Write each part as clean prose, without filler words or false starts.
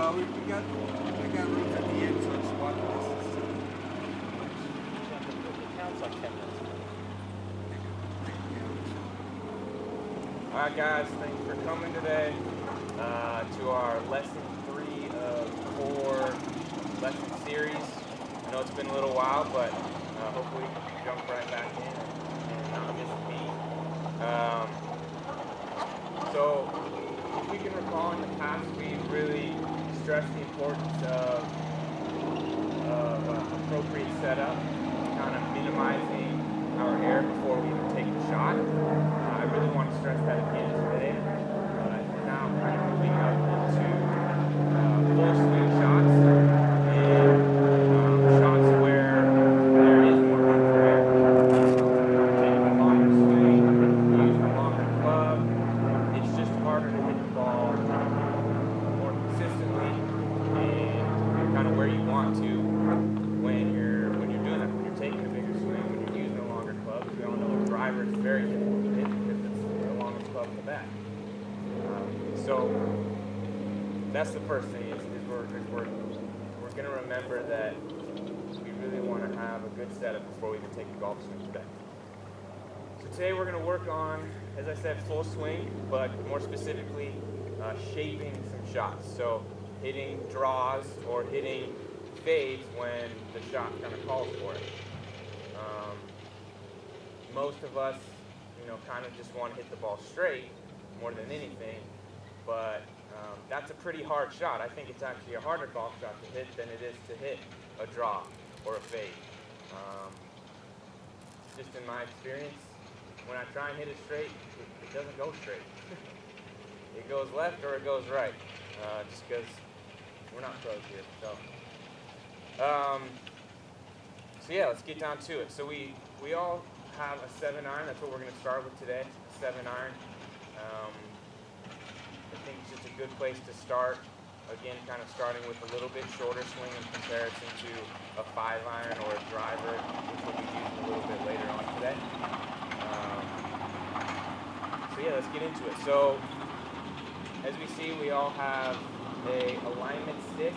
We got rooms at the end, so it's one this. It counts like 10 minutes. Alright guys, thanks for coming today to our lesson 3 of 4 lesson series. I know it's been a little while, but hopefully we can jump right back in and not miss a beat. So, if we can recall in the past, we really stressed the importance of appropriate setup, kind of minimizing our error before we even take the shot. I really want to stress that again today. We're now kind of moving up into full swing shots and shots where there is more room for error. Taking a longer swing, using a longer club, it's just harder to hit the ball more consistently and kind of where you want to when you're doing that, when you're taking a bigger swing, when you're using a longer club. We all know a driver is very difficult to hit because it's the longest club in the back. So that's the first thing is we're going to remember that we really want to have a good setup before we even take the golf swing today. So today we're going to work on, as I said, full swing, but more specifically shaping some shots. So hitting draws or hitting fades when the shot kind of calls for it. Most of us, kind of just want to hit the ball straight more than anything, but that's a pretty hard shot. I think it's actually a harder golf shot to hit than it is to hit a draw or a fade. Just in my experience, when I try and hit it straight, it doesn't go straight. It goes left or it goes right, just because we're not pros here. So yeah, let's get down to it. So we all have a 7-iron. That's what we're going to start with today, a 7-iron. I think it's just a good place to start. Again, kind of starting with a little bit shorter swing in comparison to a 5-iron or a driver, which we'll be using a little bit later on today. So yeah, let's get into it. So as we see, we all have a alignment stick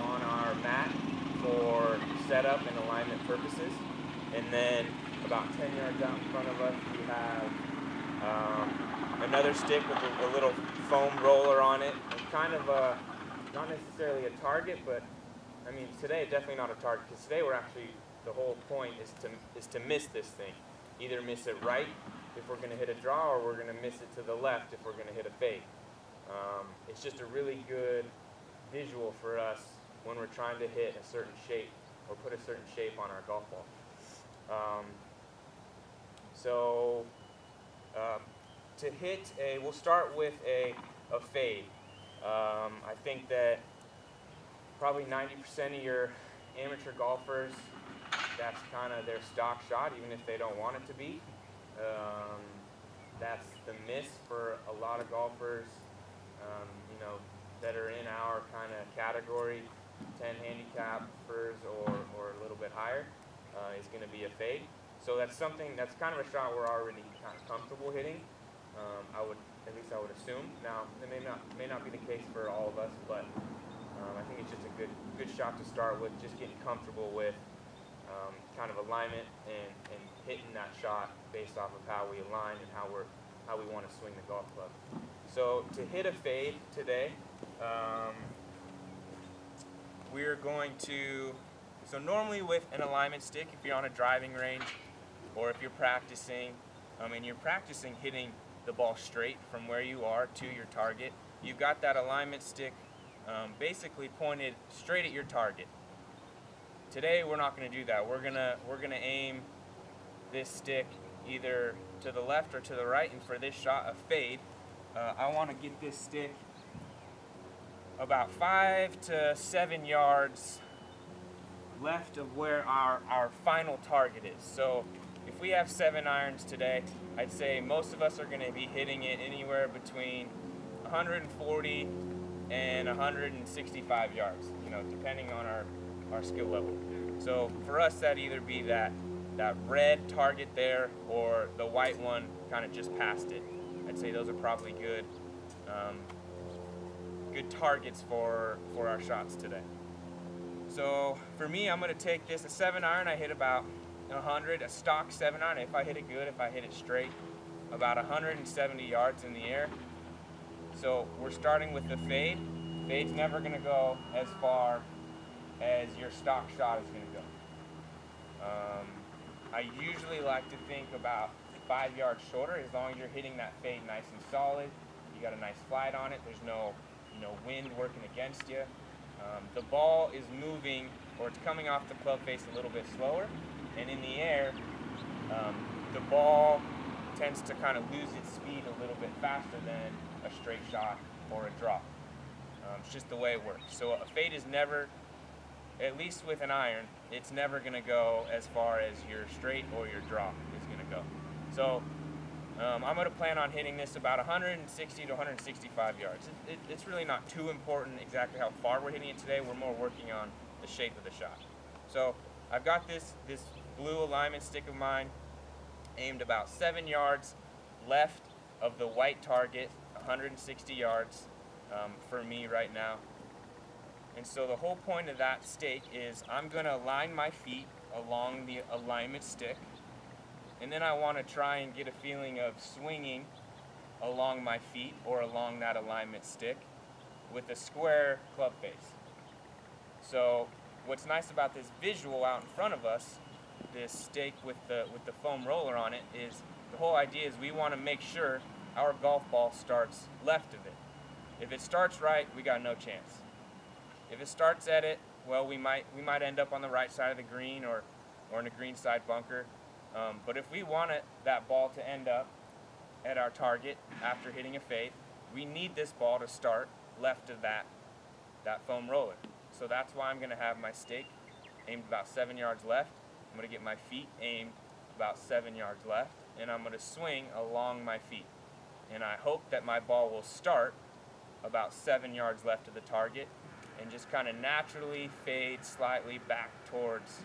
on our mat for setup and alignment purposes. And then about 10 yards out in front of us, we have another stick with a little foam roller on it. It's kind of not necessarily a target, but I mean today definitely not a target, because today we're actually, the whole point is to miss this thing. Either miss it right if we're going to hit a draw, or we're going to miss it to the left if we're going to hit a fade. It's just a really good visual for us when we're trying to hit a certain shape or put a certain shape on our golf ball. To hit we'll start with a fade. I think that probably 90% of your amateur golfers, that's kind of their stock shot, even if they don't want it to be. That's the miss for a lot of golfers, that are in our kind of category, 10 handicappers or a little bit higher, is going to be a fade. So that's kind of a shot we're already kind of comfortable hitting. At least I would assume. Now, it may not be the case for all of us, but I think it's just a good shot to start with, just getting comfortable with kind of alignment and hitting that shot based off of how we align and how we want to swing the golf club. So to hit a fade today, we're going to, so normally with an alignment stick, if you're on a driving range or if you're practicing, and you're practicing hitting the ball straight from where you are to your target, you've got that alignment stick basically pointed straight at your target. Today we're not going to do that. We're gonna aim this stick either to the left or to the right, and for this shot, a fade, I want to get this stick about 5 to 7 yards left of where our final target is. So if we have 7 irons today, I'd say most of us are going to be hitting it anywhere between 140 and 165 yards, depending on our skill level. So for us, that'd either be that red target there or the white one kind of just past it. I'd say those are probably good good targets for our shots today. So for me, I'm going to take this, a 7-iron, I hit about 100, a stock 7-iron, if I hit it good, if I hit it straight, about 170 yards in the air. So we're starting with the fade. Fade's never going to go as far as your stock shot is going to go. I usually like to think about 5 yards shorter, as long as you're hitting that fade nice and solid. You got a nice flight on it. There's no wind working against you. The ball is moving, or it's coming off the club face a little bit slower, and in the air, the ball tends to kind of lose its speed a little bit faster than a straight shot or a draw. It's just the way it works. So a fade is never, at least with an iron, it's never going to go as far as your straight or your draw is going to go. So I'm going to plan on hitting this about 160 to 165 yards. It's really not too important exactly how far we're hitting it today. We're more working on the shape of the shot. So I've got this blue alignment stick of mine aimed about 7 yards left of the white target, 160 yards for me right now. And so the whole point of that stake is I'm going to align my feet along the alignment stick, and then I want to try and get a feeling of swinging along my feet or along that alignment stick with a square club face. So what's nice about this visual out in front of us, this stake with the foam roller on it, is the whole idea is we want to make sure our golf ball starts left of it. If it starts right, we got no chance. If it starts at it, well, we might end up on the right side of the green or in a green side bunker. But if we want that ball to end up at our target after hitting a fade, we need this ball to start left of that foam roller. So that's why I'm going to have my stake aimed about 7 yards left. I'm going to get my feet aimed about 7 yards left, and I'm going to swing along my feet. And I hope that my ball will start about 7 yards left of the target and just kind of naturally fade slightly back towards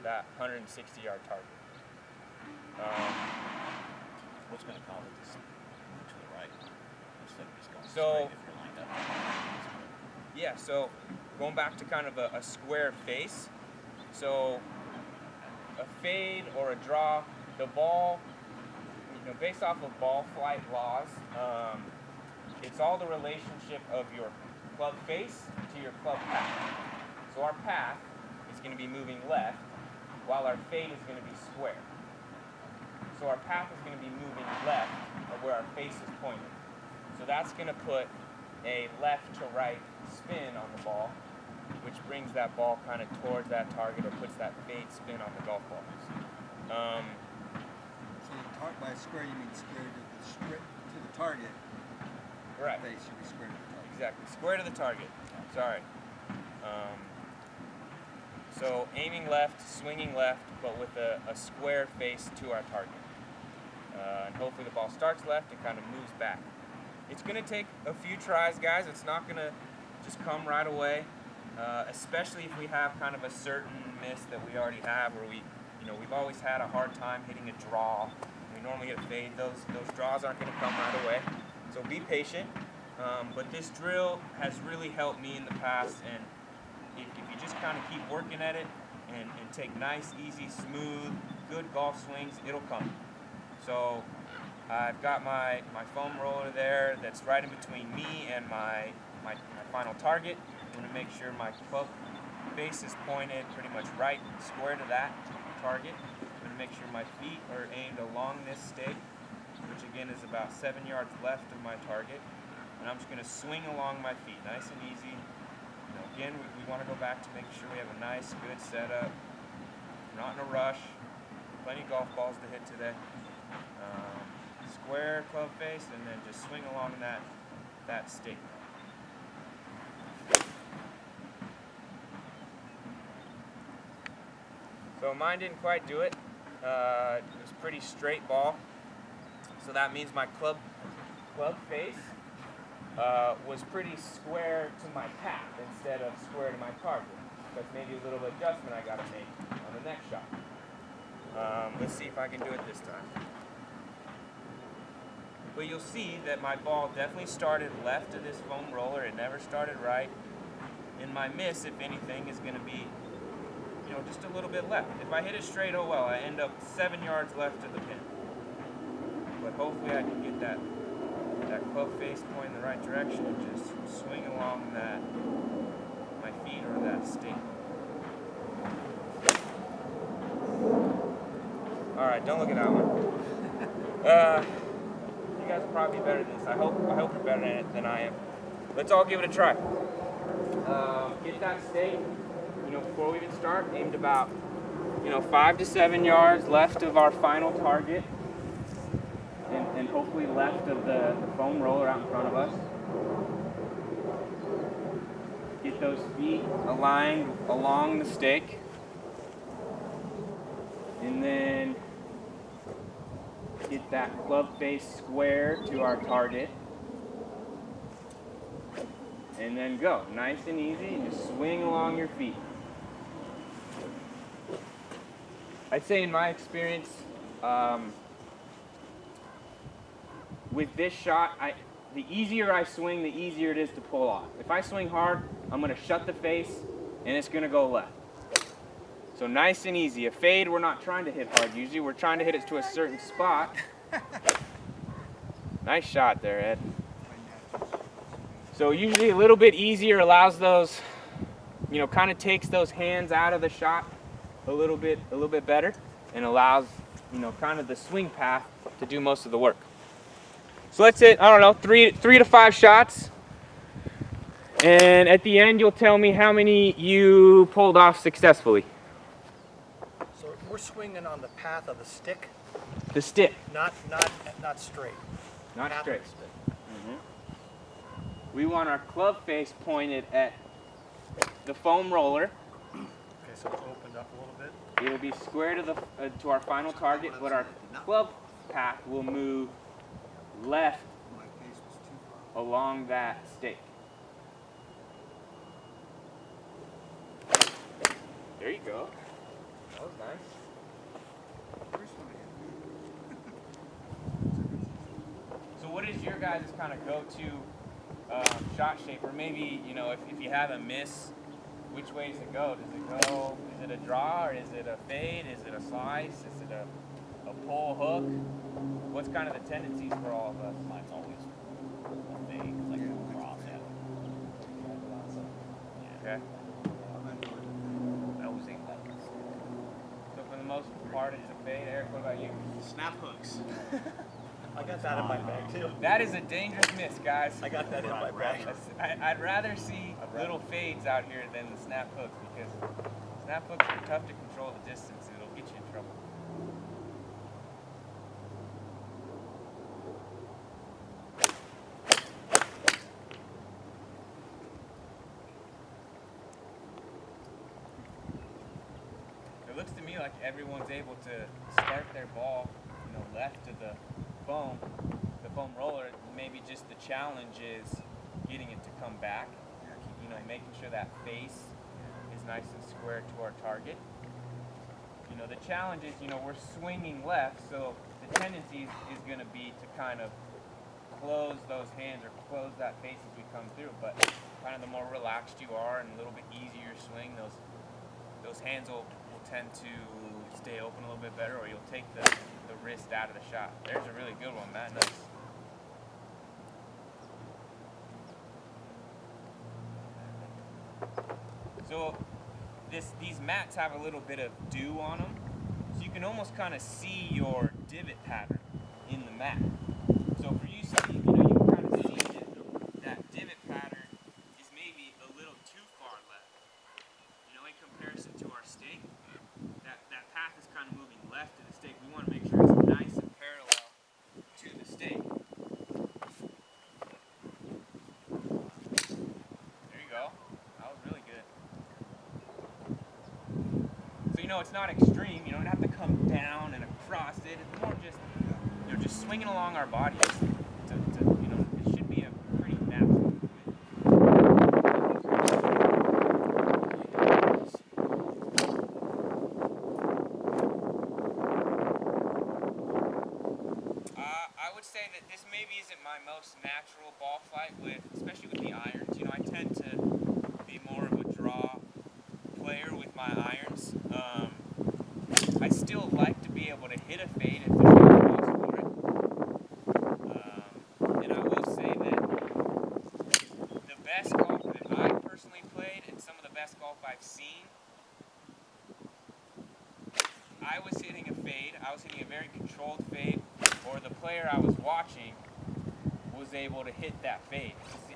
that 160-yard target. What's going to cause it to move to the right instead of just going So, straight if you're lined up? Yeah, so going back to kind of a square face. So a fade or a draw, the ball, based off of ball flight laws, it's all the relationship of your club face to your club path. So our path is going to be moving left, while our fade is going to be square. So our path is going to be moving left of where our face is pointing. So that's going to put a left to right spin on the ball, which brings that ball kind of towards that target, or puts that fade spin on the golf ball. So by square, you mean square to the target. Right. The face should be square to the target. Exactly. Square to the target. Sorry. So aiming left, swinging left, but with a square face to our target. And hopefully the ball starts left and kind of moves back. It's going to take a few tries, guys. It's not going to just come right away, especially if we have kind of a certain miss that we already have, where we've always had a hard time hitting a draw. We normally hit a fade. Those draws aren't going to come right away. So be patient. But this drill has really helped me in the past, and if you just kind of keep working at it and take nice, easy, smooth, good golf swings, it'll come. So I've got my foam roller there that's right in between me and my final target. I'm going to make sure my club face is pointed pretty much right, square to that target. I'm going to make sure my feet are aimed along this stake, which again is about 7 yards left of my target. And I'm just going to swing along my feet, nice and easy. Again, we want to go back to making sure we have a nice, good setup. We're not in a rush. Plenty of golf balls to hit today. Square club face, and then just swing along that stake. So mine didn't quite do it. It was a pretty straight ball. So that means my club face was pretty square to my path instead of square to my target. That's maybe a little adjustment I got to make on the next shot. Let's see if I can do it this time. but you'll see that my ball definitely started left of this foam roller. It never started right. And my miss, if anything, is going to be, you know, just a little bit left. If I hit it straight, oh well, I end up 7 yards left of the pin. But hopefully I can get that club face point in the right direction and just swing along that, my feet or that stick. Alright, don't look at that one. You guys are probably better than this. I hope you're better than I am. Let's all give it a try. Get that stake, you know, before we even start, aimed about, you know, 5 to 7 yards left of our final target. And hopefully left of the foam roller out in front of us. Get those feet aligned along the stake. And then get that club face square to our target. And then go. Nice and easy. And just swing along your feet. I'd say in my experience, with this shot, the easier I swing, the easier it is to pull off. If I swing hard, I'm going to shut the face, and it's going to go left. So nice and easy. A fade, we're not trying to hit hard usually. We're trying to hit it to a certain spot. Nice shot there, Ed. So usually a little bit easier allows those, you know, kind of takes those hands out of the shot a little bit better, and allows, you know, kind of the swing path to do most of the work. So let's hit, I don't know, three to 5 shots. And at the end, you'll tell me how many you pulled off successfully. So we're swinging on the path of the stick, The stick. not straight. Not Path straight. of the stick. We want our club face pointed at the foam roller. Okay, so it's opened up a little bit. It'll be square to to our final target, but our club path will move left My face was too far. along that stake. There you go. That was nice. First one So what is your guys' kind of go-to shot shape? Or maybe, you know, if you have a miss, which way does it go? Is it a draw, or is it a fade? Is it a slice? Is it a pull hook? What's kind of the tendencies for all of us? Mine's always a fade, it's like a cross out. Okay. I always think that. So for the most part, it's a fade. Eric, what about you? Snap hooks. I got that in my bag too. That is a dangerous miss, guys. I got that in my bag. I'd rather see little fades out here than the snap hooks, because snap hooks are tough to control the distance and it'll get you in trouble. It looks to me like everyone's able to start their ball, you know, left of the foam roller. Maybe just the challenge is getting it to come back. You know, making sure that face is nice and square to our target. You know, the challenge is, you know, we're swinging left, so the tendency is going to be to kind of close those hands or close that face as we come through. But kind of the more relaxed you are and a little bit easier swing, those hands will tend to stay open a little bit better, or you'll take the wrist out of the shot. There's a really good one, Matt. Nice. So these mats have a little bit of dew on them, so you can almost kind of see your divot pattern in the mat. So for you, Steve, you know, you can kind of see that divot pattern is maybe a little too far left. You know, in comparison to our stake, that path is kind of moving left to the stake. We want to make sure it's nice and parallel to the stake. There you go. That was really good. So, you know, it's not extreme. You don't have to come down and across it. It's more just, you know, just swinging along our bodies to you know, it should be a pretty natural movement. I would say say that this maybe isn't my most natural ball flight especially with the irons. You know, I tend to be more of a draw player with my irons. I still like to be able to hit a fade if there's no calls for it. And I will say that the best golf that I personally played and some of the best golf I've seen, I was hitting a fade. I was hitting a very controlled fade, or the player I was watching was able to hit that fade.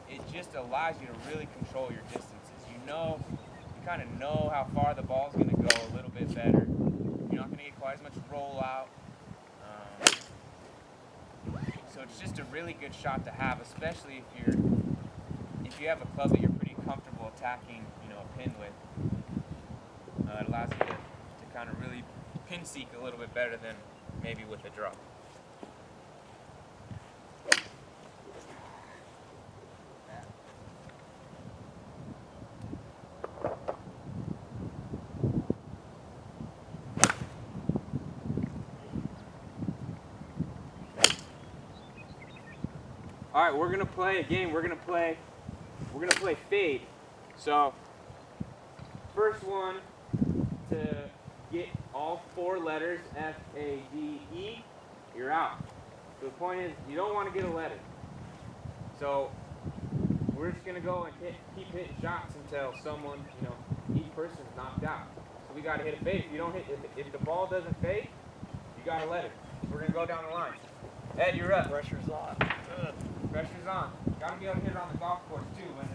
It just allows you to really control your distances. You kind of know how far the ball's going to go a little bit better. You're not going to get quite as much rollout. So it's just a really good shot to have, especially if you have a club that you're pretty comfortable attacking, a pin with. It allows you to kind of really pin seek a little bit better than maybe with a draw. All right, we're gonna play a game. We're gonna play fade. So first one to get all 4 letters F-A-D-E, you're out. So the point is, you don't want to get a letter. So we're just gonna go and keep hitting shots until someone, each person's knocked out. So we gotta hit a fade. If you don't hit, if the ball doesn't fade, you gotta let it. We're gonna go down the line. Ed, you're up. Pressure's on. Pressure's on. Gotta be able to hit it on the golf course too when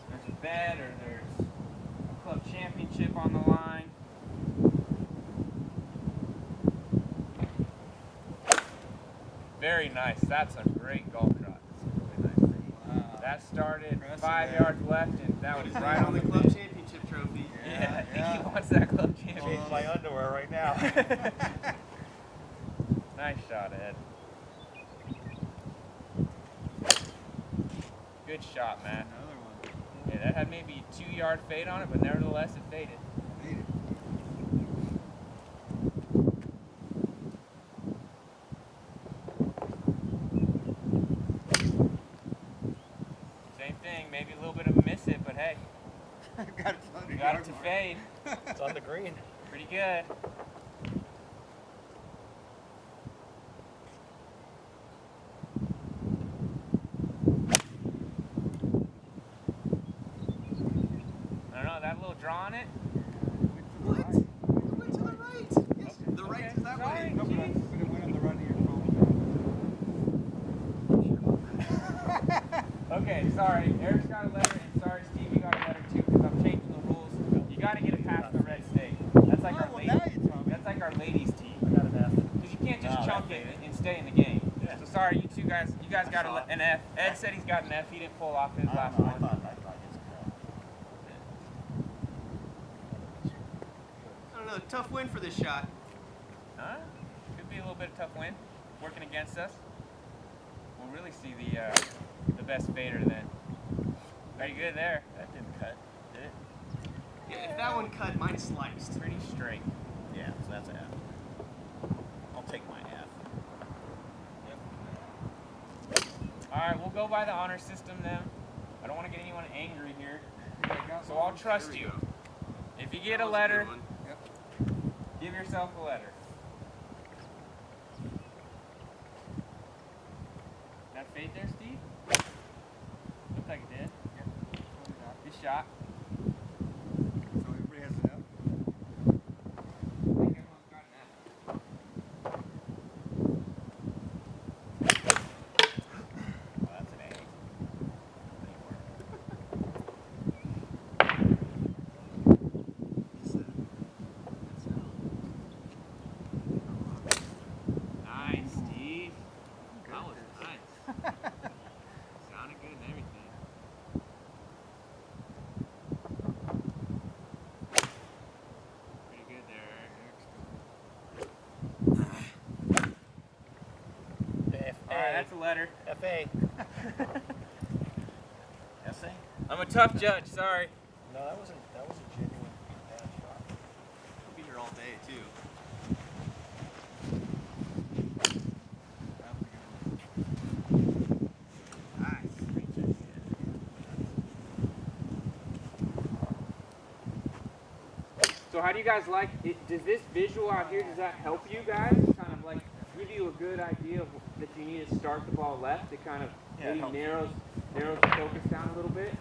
there's a bet or there's a club championship on the line. Very nice. That's a great golf shot. Wow. That started Impressive, 5 man. yards left, and that was right on the club pin. championship trophy. Yeah, I think he wants that club championship. Change my underwear right now. Nice shot, Ed. Good shot, Matt. Another one. Yeah, that had maybe a 2-yard fade on it, but nevertheless it faded. Made it. Same thing, maybe a little bit of a miss it, but hey, Got it you got it to fade. It's on the green. Pretty good. I don't know, that little draw on it. What? It went to the right. Yes, the right is that Sorry. way. No, but it went on the run of your phone. Okay, sorry. Eric's got a letter, and sorry, Steve, you got a letter too, because I'm changing the rules. You got to get it past the red stake. That's like Oh, our well, ladies. now you tell me. That's like our ladies' team. I got an F. Because you can't just No, chunk that it faded. and stay in the game. Yeah. So sorry, you guys got saw it. an F. Ed said he's got an F. He didn't pull off his I last don't know, one. I thought his I don't know. Tough win for this shot. Huh? Could be a little bit of tough win. Working against us. We'll really see the best fader then. Very good there. That didn't cut, did it? Yeah, if that one cut, mine sliced. Pretty straight. Yeah, so that's an F. I'll take my F. Alright, we'll go by the honor system then. I don't want to get anyone angry here. So I'll trust There we you. go. If you get That a was good letter, one. give yourself a letter. That fade there, Steve? Looks like it did. Good shot. So everybody has an F? I think everyone's got an F. Oh, that's an A. Nice, Steve. That was nice. Sounded good and everything. Pretty good there, Eric. Alright, that's a letter. F-A. Essay? I'm a tough judge, sorry. No, that was a genuine bad shot. We'll be here all day too. That was a good one. So how do you guys like it? Does this visual out here, does that help you guys? Kind of like give you a good idea of that you need to start the ball left? It kind of Yeah, it maybe helps. narrows the focus down a little bit.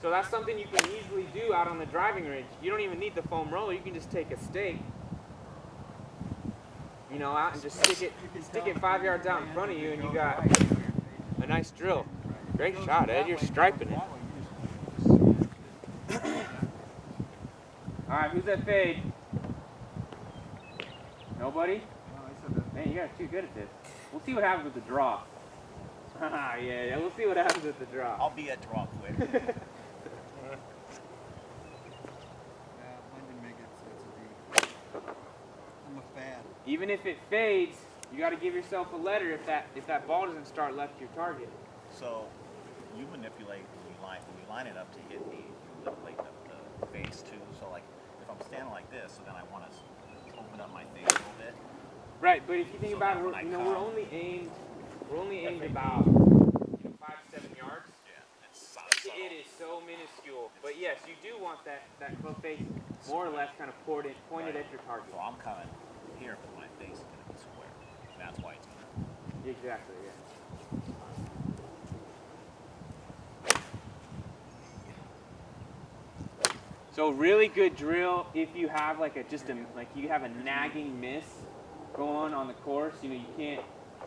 So that's something you can easily do out on the driving range. You don't even need the foam roller. You can just take a stake, you know, out and just stick it 5 yards out in front of you, and you got a nice drill. Great shot, Ed. You're striping it. All right, who's that fade? Nobody? Man, you guys are too good at this. We'll see what happens with the draw. yeah, we'll see what happens with the draw. I'll be at draw quick. Yeah, mine didn't make it, so it's a D. I'm a fan. Even if it fades, you got to give yourself a letter if that ball doesn't start left your target. So you manipulate when you line it up to hit the, you manipulate the face too. So like if I'm standing like this, so then I want to open up my face a little bit. Right, but if you think So about that it, when I we're come- only aimed FAD. about 5 to 7 yards. Yeah, it's so It is so minuscule, but yes, you do want that club face more or less kind of pointed at your target. So I'm coming here, but my face is gonna be square. That's why it's gonna. Exactly, yeah. So really good drill if you have like you have a nagging miss going on the course. You know, you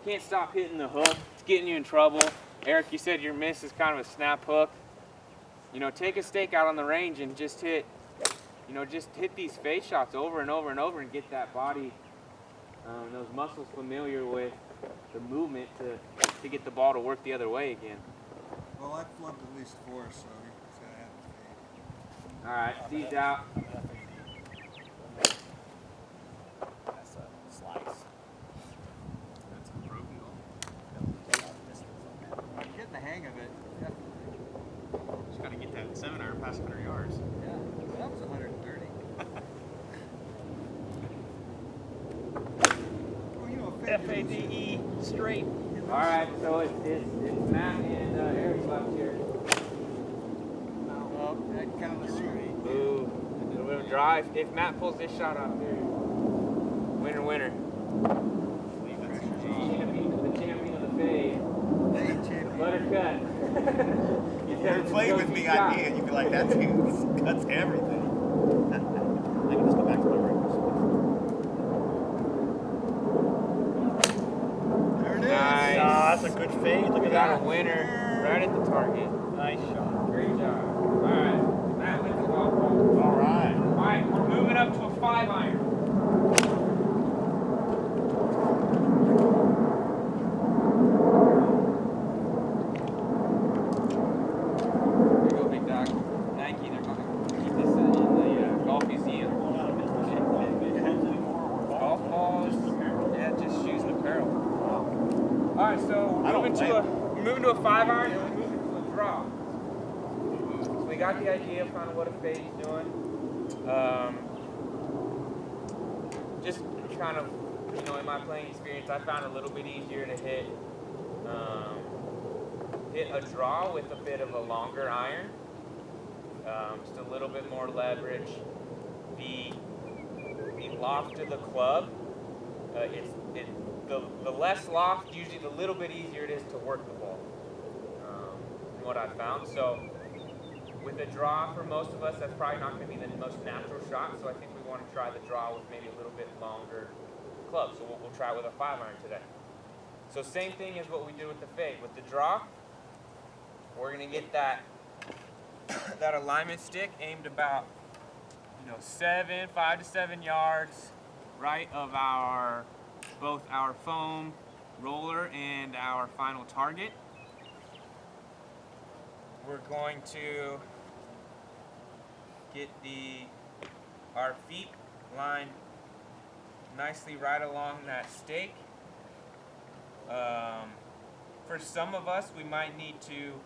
can't stop hitting the hook. It's getting you in trouble. Eric, you said your miss is kind of a snap hook. You know, take a stake out on the range and just hit these face shots over and over and over and get that body, those muscles familiar with the movement to get the ball to work the other way again. Well, I flubbed at least 4, so he's gonna have to fade. All right, Steve's out. That's a slice. That's a broken I'm getting the hang of it, definitely. Just got to get that 7-iron past 100 yards. Yeah, well, that was 130. Well, you know, FADE straight. All right, so it's Matt and Eric left here. Well, that counts straight. Ooh, a little bit of drive. If Matt pulls this shot off there, winner, winner. The champion of the fade. Hey, champion. Let her cut. If you ever played with me, I'd be, and you'd be like, that dude cuts everything. I can just go back to my room. There it is. Nice. That's a good fade. Look We at got a that. winner right at the target. Nice shot. Great job. All right, Matt wins the golf ball. All right. All right, we're moving up to a 5-iron. Here you go, Big Doc. Nike, they're going to keep this in the golf museum. Golf balls, yeah, just shoes and apparel. All right, so I don't we're moving to a 5-iron, and we're moving to a draw. So we got the idea of kind of what a fade is doing. Just kind of, you know, in my playing experience, I found it a little bit easier to hit a draw with a bit of a longer iron. Just a little bit more leverage. The loft of the club, the less loft, usually the little bit easier it is to work the ball, from what I've found. So with a draw, for most of us, that's probably not going to be the most natural shot, so I think we want to try the draw with maybe a little bit longer club. So we'll try with a 5-iron today. So same thing as what we did with the fade. With the draw, we're going to get that alignment stick aimed about, 5 to 7 yards right of both our foam roller and our final target. We're going to get our feet lined nicely right along that stake. For some of us, we might need to,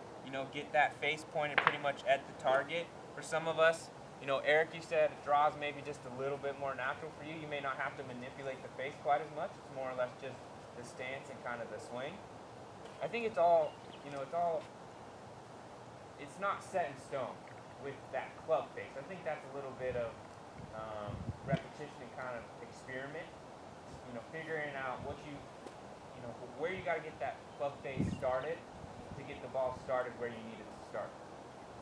get that face pointed pretty much at the target. For some of us, Eric, you said draws maybe just a little bit more natural for you. You may not have to manipulate the face quite as much. It's more or less just the stance and kind of the swing. I think it's not set in stone with that club face. I think that's a little bit of where you got to get that club face started to get the ball started where you need it to start.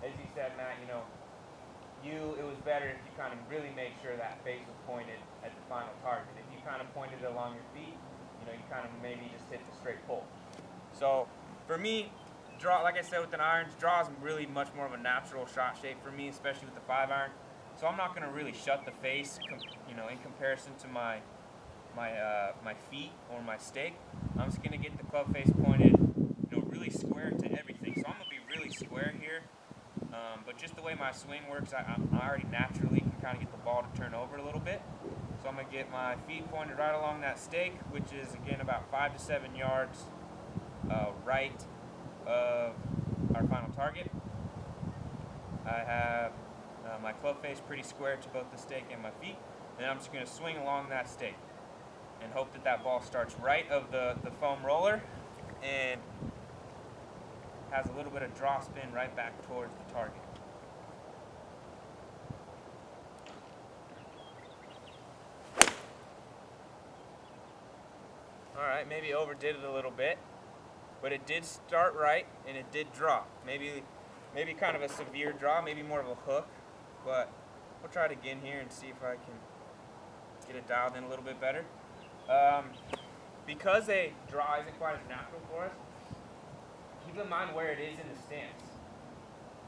As you said, Matt, it was better if you kind of really made sure that face was pointed at the final target. If you kind of pointed it along your feet, you kind of maybe just hit the straight pull. So for me, like I said with an irons, draw is really much more of a natural shot shape for me, especially with the 5-iron. So I'm not going to really shut the face, in comparison to my feet or my stake. I'm just going to get the club face pointed, really square to everything. So I'm going to be really square here. But just the way my swing works, I already naturally can kind of get the ball to turn over a little bit. So I'm going to get my feet pointed right along that stake, which is, again, about 5 to 7 yards right of our final target. I have my club face pretty square to both the stake and my feet. And I'm just going to swing along that stake and hope that that ball starts right of the foam roller and has a little bit of draw spin right back towards the target. Alright, maybe overdid it a little bit, but it did start right and it did draw. Maybe kind of a severe draw, maybe more of a hook, but we'll try it again here and see if I can get it dialed in a little bit better. Because a draw isn't quite as natural for us, keep in mind where it is in the stance.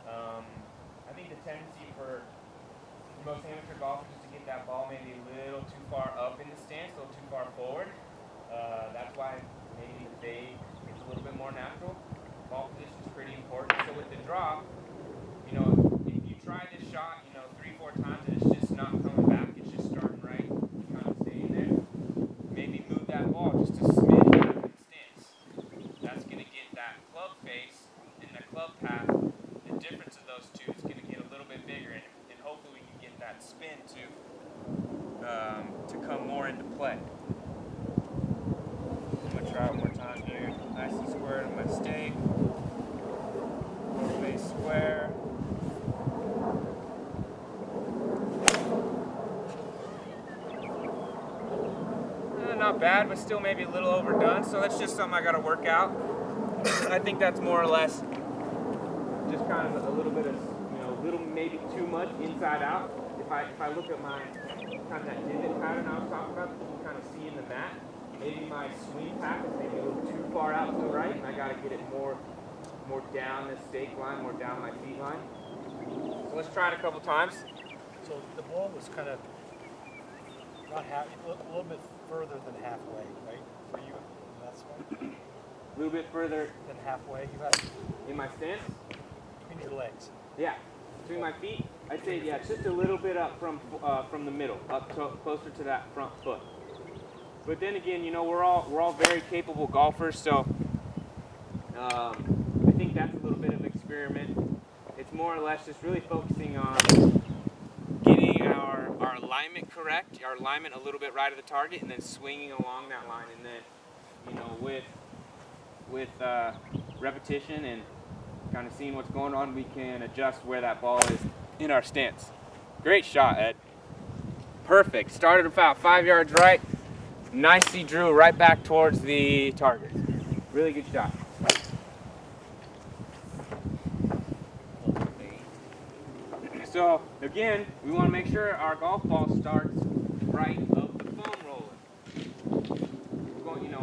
I think the tendency for most amateur golfers is to get that ball maybe a little too far up in the stance, a little too far forward. That's why maybe the fade gets a little bit more natural. Ball position is pretty important. So with the draw, if you try this shot, 3-4 times and it's just not coming back, it's just starting right, kind of staying there. Maybe move that ball just a smidge out of its stance. That's going to get that club face and the club path. The difference of those two is going to get a little bit bigger, and hopefully we can get that spin to come more into play. I'm going to try it one more time here. Nice and square to my stake. Face square. Not bad, but still maybe a little overdone. So that's just something I got to work out. I think that's more or less just kind of a little bit of, little maybe too much inside out. If I look at my kind of that divot pattern I was talking about, you can kind of see in the mat. Maybe my swing path is maybe a little too far out to the right, and I got to get it more down the stake line, more down my feet line. So let's try it a couple times. So the ball was kind of not half, a little bit further than halfway, right? For you, that's one. A little bit further Than halfway. You had in my stance. between your legs. Yeah, between my feet. I'd say just a little bit up from the middle, up closer to that front foot. But then again, we're all very capable golfers, so I think that's a little bit of experiment. It's more or less just really focusing on getting our alignment correct, our alignment a little bit right of the target, and then swinging along that line, and then with repetition and kind of seeing what's going on, we can adjust where that ball is in our stance. Great shot, Ed. Perfect. Started about 5 yards right. Nicely drew right back towards the target. Really good shot. So again, we want to make sure our golf ball starts right of the foam roller. We're going,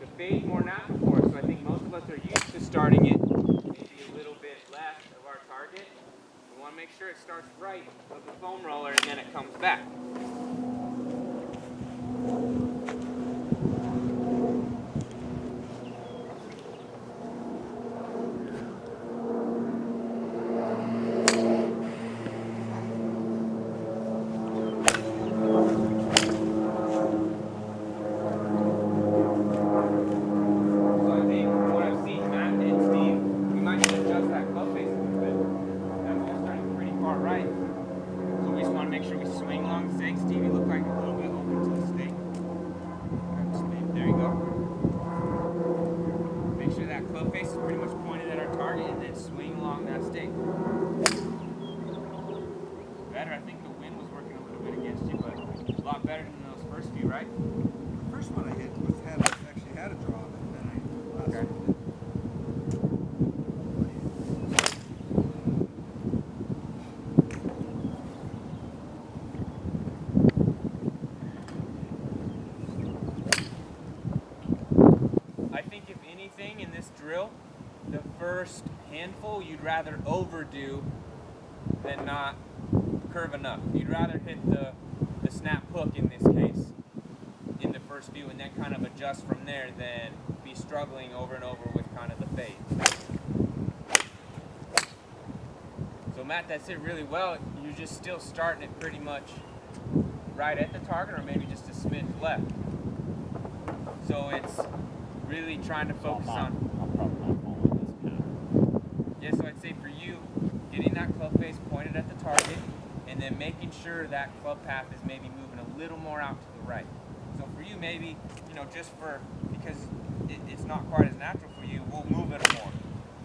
the fade's more natural for us, so I think most of us are used to starting it maybe a little bit left of our target. We want to make sure it starts right of the foam roller and then it comes back. I think the wind was working a little bit against you, but a lot better than those first few, right? The first one I hit actually had a draw, and then first handful, you'd rather overdo than not curve enough. You'd rather hit the snap hook in this case in the first few and then kind of adjust from there than be struggling over and over with kind of the fade. So Matt, that's it really well. You're just still starting it pretty much right at the target or maybe just a smidge left. So it's really trying to focus on. I'm probably not following this path. Yeah, so I'd say for you, getting that club face pointed at the target and then making sure that club path is maybe moving a little more out to the right. So for you, maybe, you know, just because it's not quite as natural for you, we'll move it more.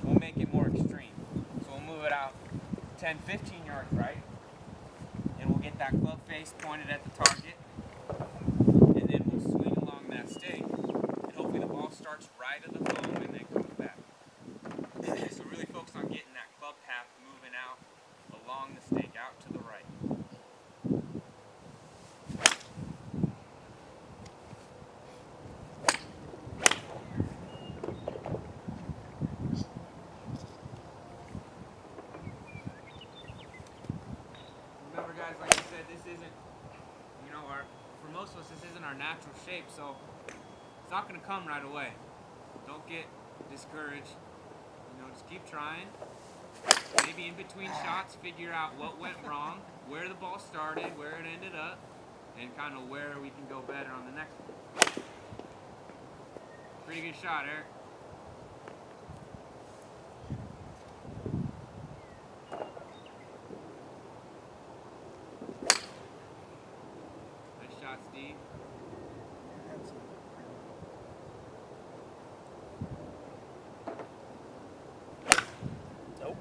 We'll make it more extreme. So we'll move it out 10, 15 yards right, and we'll get that club face pointed at the target, and then we'll swing along that stake, and hopefully the ball starts right at the foam and then comes back. So really focus on getting that club path moving out along the stake, out to the right. Remember guys, like I said, this isn't, you know, for most of us, this isn't our natural shape, so it's not going to come right away. Don't get discouraged. You know, just keep trying. Maybe in between shots, figure out what went wrong, where the ball started, where it ended up, and kind of where we can go better on the next one. Pretty good shot, Eric. Nice shot, Steve. Nope.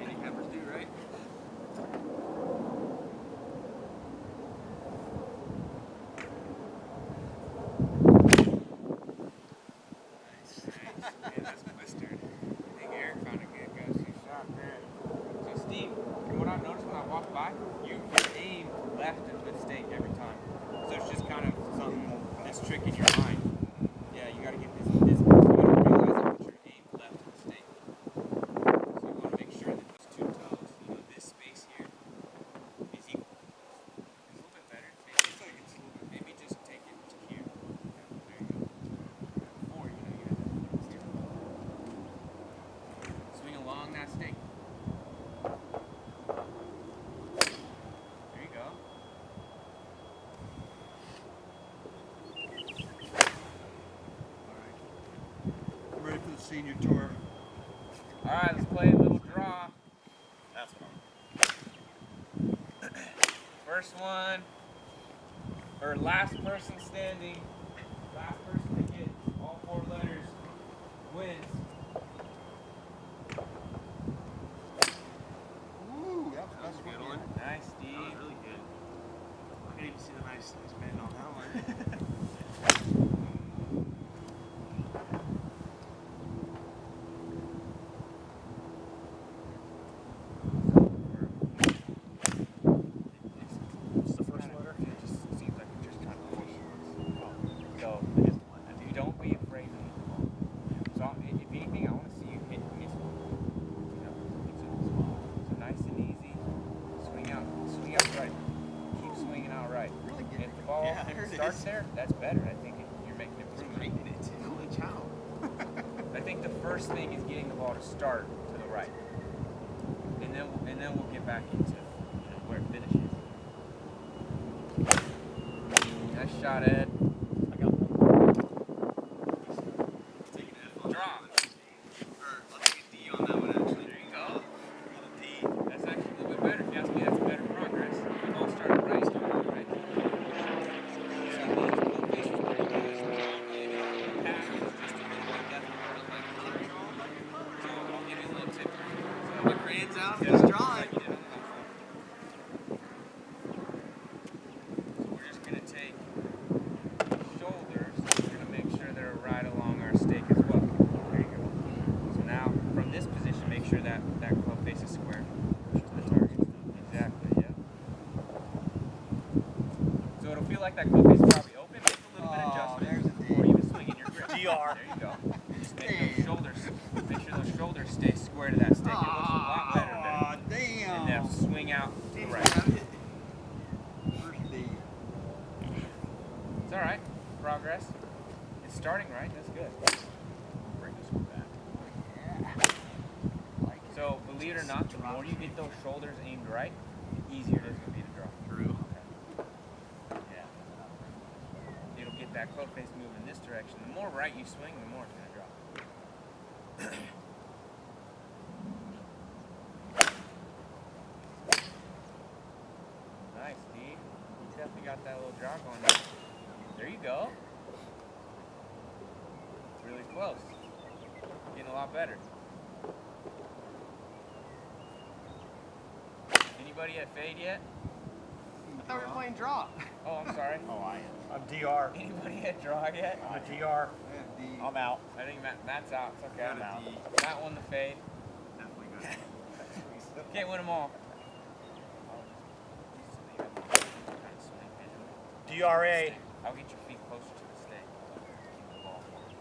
Handicappers do, right? Man, that's blistered. I think Eric found a good go-to shot there. So Steve, from what I've noticed when I walk by, you aim left into the stake every time. So it's just kind of something that's tricking your mind. Yeah, you gotta get this. You gotta realize that you're aimed left in the stake. So you wanna make sure that those two toes, you know, this space here is equal. It's a little bit better. Maybe just take it to here. Yeah, there you go. Or, you know, you have that here. Swing along that stake. There you go. I'm ready for the senior tour. All right, let's play a little draw. That's what First one, or last person standing, last person to get all 4 letters wins. Ooh, that That was a good one. Nice, Steve. That was really good. I didn't even see the nice bend on that one. It's the first letter. It just seems like it just kind of pushes. So you don't be afraid to hit the ball. So if anything, I want to see you hit this one. You know, so nice and easy. Swing out right. Keep swinging out right. Really good. If the ball Yeah, I heard it starts is. there, that's better. I think you're making He's improvement. breaking it too. Holy cow. I think the first thing is getting the ball to start to the right, and then we'll get back into where it finishes. Nice shot, Ed. I got one. Taking an F on Draw. that one. Or I'll take a D on that one actually. There you go. Got a D. That's actually a little bit better. If you ask me, that's better progress. The ball started right, started right. So that means the ball face was pretty good. Maybe the pass was just a little bit definitely like a color draw. So I'll give you a little tip. So My crayon's out. I'm just drawing. like you did on the last one. So we're just gonna take it'll feel like that club face is probably open. Make a little bit of Oh, adjustment. there's a D. Or even swinging your grip. DR. There you go. Just make Damn. those shoulders. Make sure those shoulders stay square to that stick. It looks a lot better Aw, then. And damn. now swing out to the Damn, right. have it. First D. It's all right. Progress. It's starting right. That's good. Bring this one back. Yeah. Like it. So believe it or not, the more you get those shoulders aimed right, the easier it is going to be to draw. True. Yeah. It'll get that club face moving in this direction. The more right you swing, the more it's going to drop. Nice, Steve. You definitely got that little jog on there. There you go. It's really close. Getting a lot better. Anybody at fade yet? I thought we were playing draw. Oh, I'm sorry. Oh, I am. I'm DR. Anybody at draw yet? I'm a DR. I have D. I'm out. I think Matt's out. It's okay. I'm out. Matt won the fade. Definitely good. Can't win them all. DRA. I'll get your feet closer to the stake. Keep the ball forward.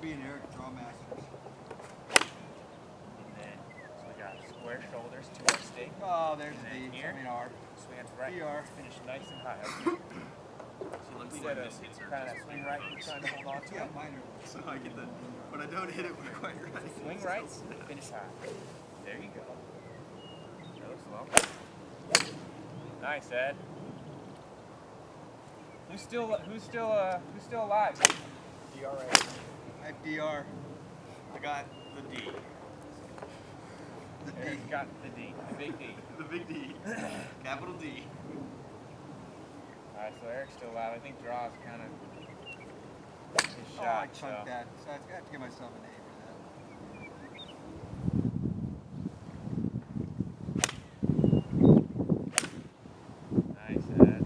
Me and Eric draw masters. And then, so we got square shoulders to our stake. Oh, there's And a then D. here. I mean R. Swing out to right. DR. Finish nice and high. So luckily Instead my of miss hits are kind of just swing right and trying to hold on to Yeah, it. minor. so I get the when I don't hit it quite right. Swing right, finish high. There you go. That looks low. Nice, Ed. Who's still alive? DRA. I have DR. I got the D. The D. Eric's got the D, the big D. The big D. Capital D. Alright, so Eric's still alive. I think draw's kind of his Oh, I shot. chunked so. that. So I have to give myself an A for that. Nice, Ed.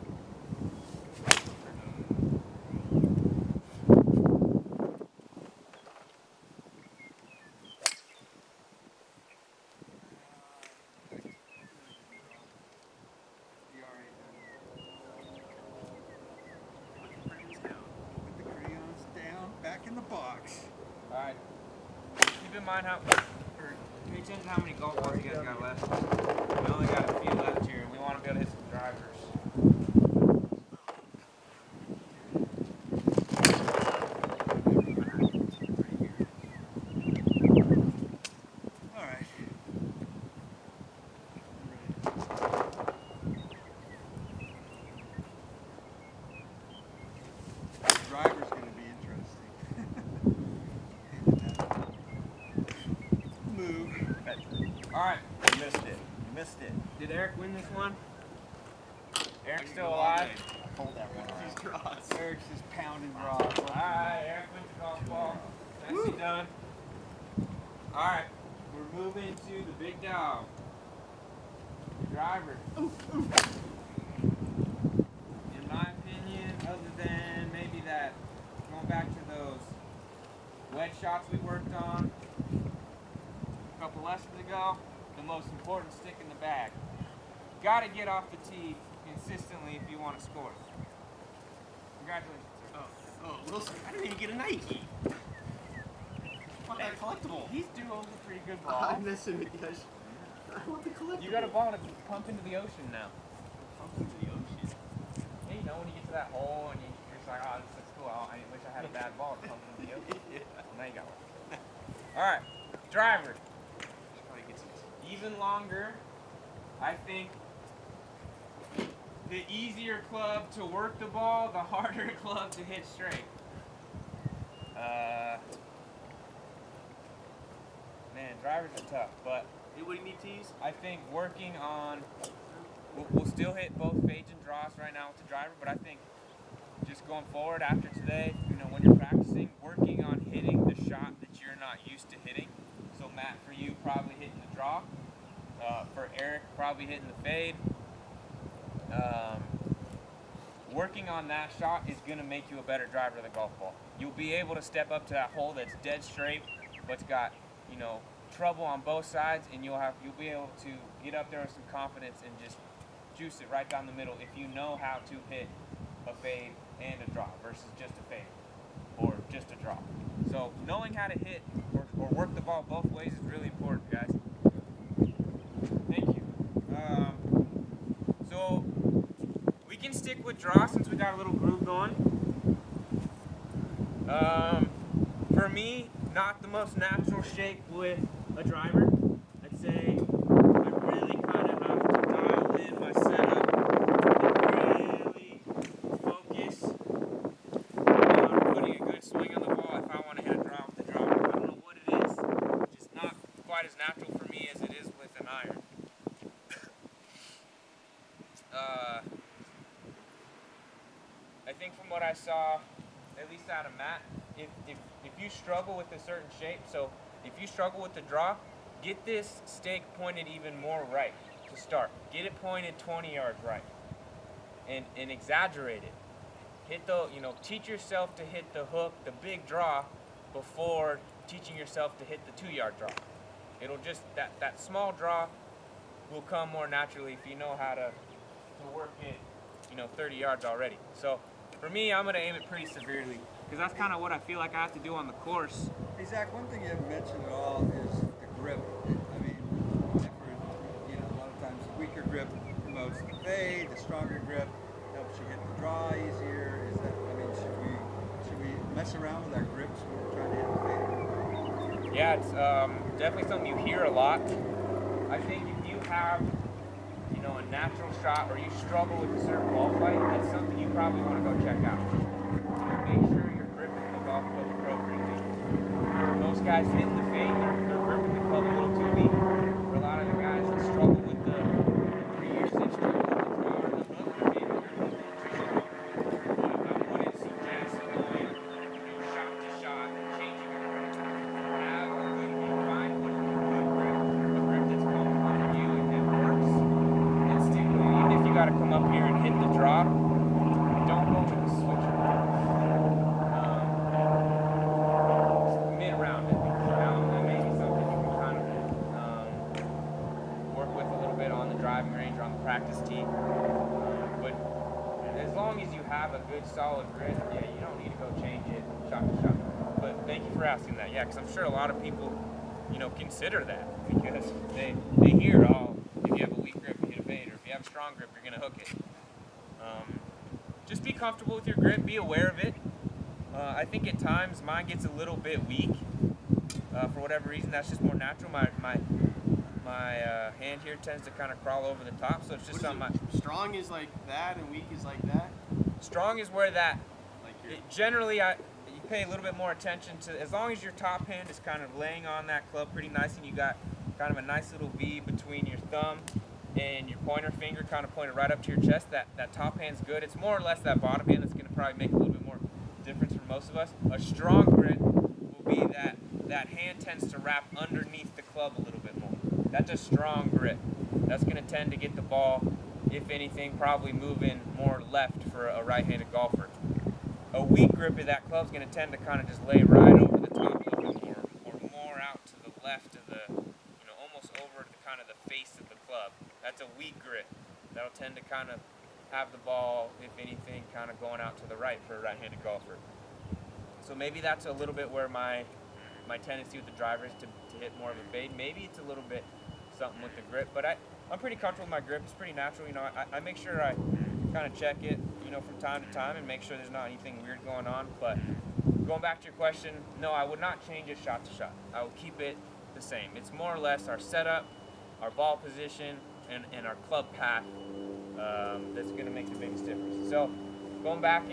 Put the crayons down, back in the box. Alright. Keep in mind how, or pay attention to how many golf balls you guys got left. We only got a few left here. We want to be able to hit some drivers. All right. The driver's going to be interesting. Move. Alright. You missed it. You missed it. Did Eric win this one? Eric's still All alive? day. Hold that one. These draws. Eric's just pounding draws. Alright, Eric wins the golf ball. Nicely done. Alright, we're moving to the big dog. Driver. In my opinion, other than maybe that, going back to those wedge shots we worked on a couple lessons ago, the most important stick in the bag. Gotta get off the tee consistently if you want to score. Congratulations, sir. Oh, Wilson, I didn't even get a Nike. I want that collectible. He's due over a pretty good ball. I'm missing it, guys. I want the collectible. You got a ball to pump into the ocean now. Pump into the ocean. Hey, you know when you get to that hole and you're just like, oh, this looks cool. I wish I had a bad ball to pump into the ocean. Yeah. Well, now you got one. All right, driver. Should probably get some. Even longer. I think the easier club to work the ball, the harder club to hit straight. Man, drivers are tough, but Hey, what do you need, tees? I think working on, we'll still hit both fades and draws right now with the driver, but I think just going forward after today, you know, when you're practicing, working on hitting the shot that you're not used to hitting. So Matt, for you, probably hitting the draw. For Eric, probably hitting the fade. Working on that shot is going to make you a better driver of the golf ball. You'll be able to step up to that hole that's dead straight, but's got, you know, trouble on both sides, and you'll be able to get up there with some confidence and just juice it right down the middle if you know how to hit a fade and a draw versus just a fade or just a draw. So knowing how to hit or work the ball both ways is really important, guys. Thank you. So we can stick with draw since we got a little groove going. For me, not the most natural shape with a driver. I'd say I really kind of have to dial in my setup and really focus on putting a good swing on the ball if I want to hit a draw with the driver. I don't know what it is. It's just not quite as natural for me as it is with an iron. I think from what I saw, at least out of Matt, if you struggle with a certain shape, so if you struggle with the draw, get this stake pointed even more right to start. Get it pointed 20 yards right, and exaggerate it. Hit the, teach yourself to hit the hook, the big draw, before teaching yourself to hit the 2-yard draw. It'll just, that small draw will come more naturally if you know how to work it, 30 yards already. So for me, I'm gonna aim it pretty severely, because that's kind of what I feel like I have to do on the course. Hey Zach, one thing you haven't mentioned at all is the grip. I mean, a lot of times the weaker grip promotes the fade, the stronger grip helps you hit the draw easier. Is that, I mean, should we mess around with our grips when we're trying to hit the fade? Yeah, it's definitely something you hear a lot. I think if you have, a natural shot or you struggle with a certain ball flight, that's something you probably want to go check out. Make sure you're gripping the golf club appropriately. Most guys hit the fade, they're gripping the club a little too weak. For a lot of the guys that struggle with the 3 years, they struggle with the draw or the hook, they're maybe gripping it too strong. I wouldn't suggest going shot to shot and changing your grip. Have a good grip, find a good grip, a grip that's comfortable for you and that works. And stick with it. Even if you got to come up here and hit the draw, don't go with the switcher. Mid-round it. That may be something you can kind of work with a little bit on the driving range or on the practice tee. But as long as you have a good solid grip, yeah, you don't need to go change it shot to shot. But thank you for asking that. Yeah, because I'm sure a lot of people, consider that, because they hear, if you have a weak grip, you hit a fade, or if you have a strong grip, you're going to hook it. Just be comfortable with your grip, be aware of it. I think at times mine gets a little bit weak. For whatever reason, that's just more natural. My hand here tends to kind of crawl over the top, so it's just something. Strong is like that and weak is like that? Strong is where that, Like your generally you pay a little bit more attention to, as long as your top hand is kind of laying on that club pretty nice and you got kind of a nice little V between your thumb and your pointer finger kind of pointed right up to your chest, that top hand's good. It's more or less that bottom hand that's going to probably make a little bit more difference for most of us. A strong grip will be that hand tends to wrap underneath the club a little bit more. That's a strong grip. That's going to tend to get the ball, if anything, probably moving more left for a right-handed golfer. A weak grip of that club's going to tend to kind of just lay right over the top a little bit more, or more out to the left of the, almost over the kind of the face of the club. That's a weak grip. That'll tend to kind of have the ball, if anything, kind of going out to the right for a right-handed golfer. So maybe that's a little bit where my tendency with the driver is to hit more of a fade. Maybe it's a little bit something with the grip, but I'm pretty comfortable with my grip. It's pretty natural. I make sure I kind of check it, from time to time and make sure there's not anything weird going on. But going back to your question, no, I would not change it shot to shot. I will keep it the same. It's more or less our setup, our ball position, and our club path that's going to make the biggest difference. So going back,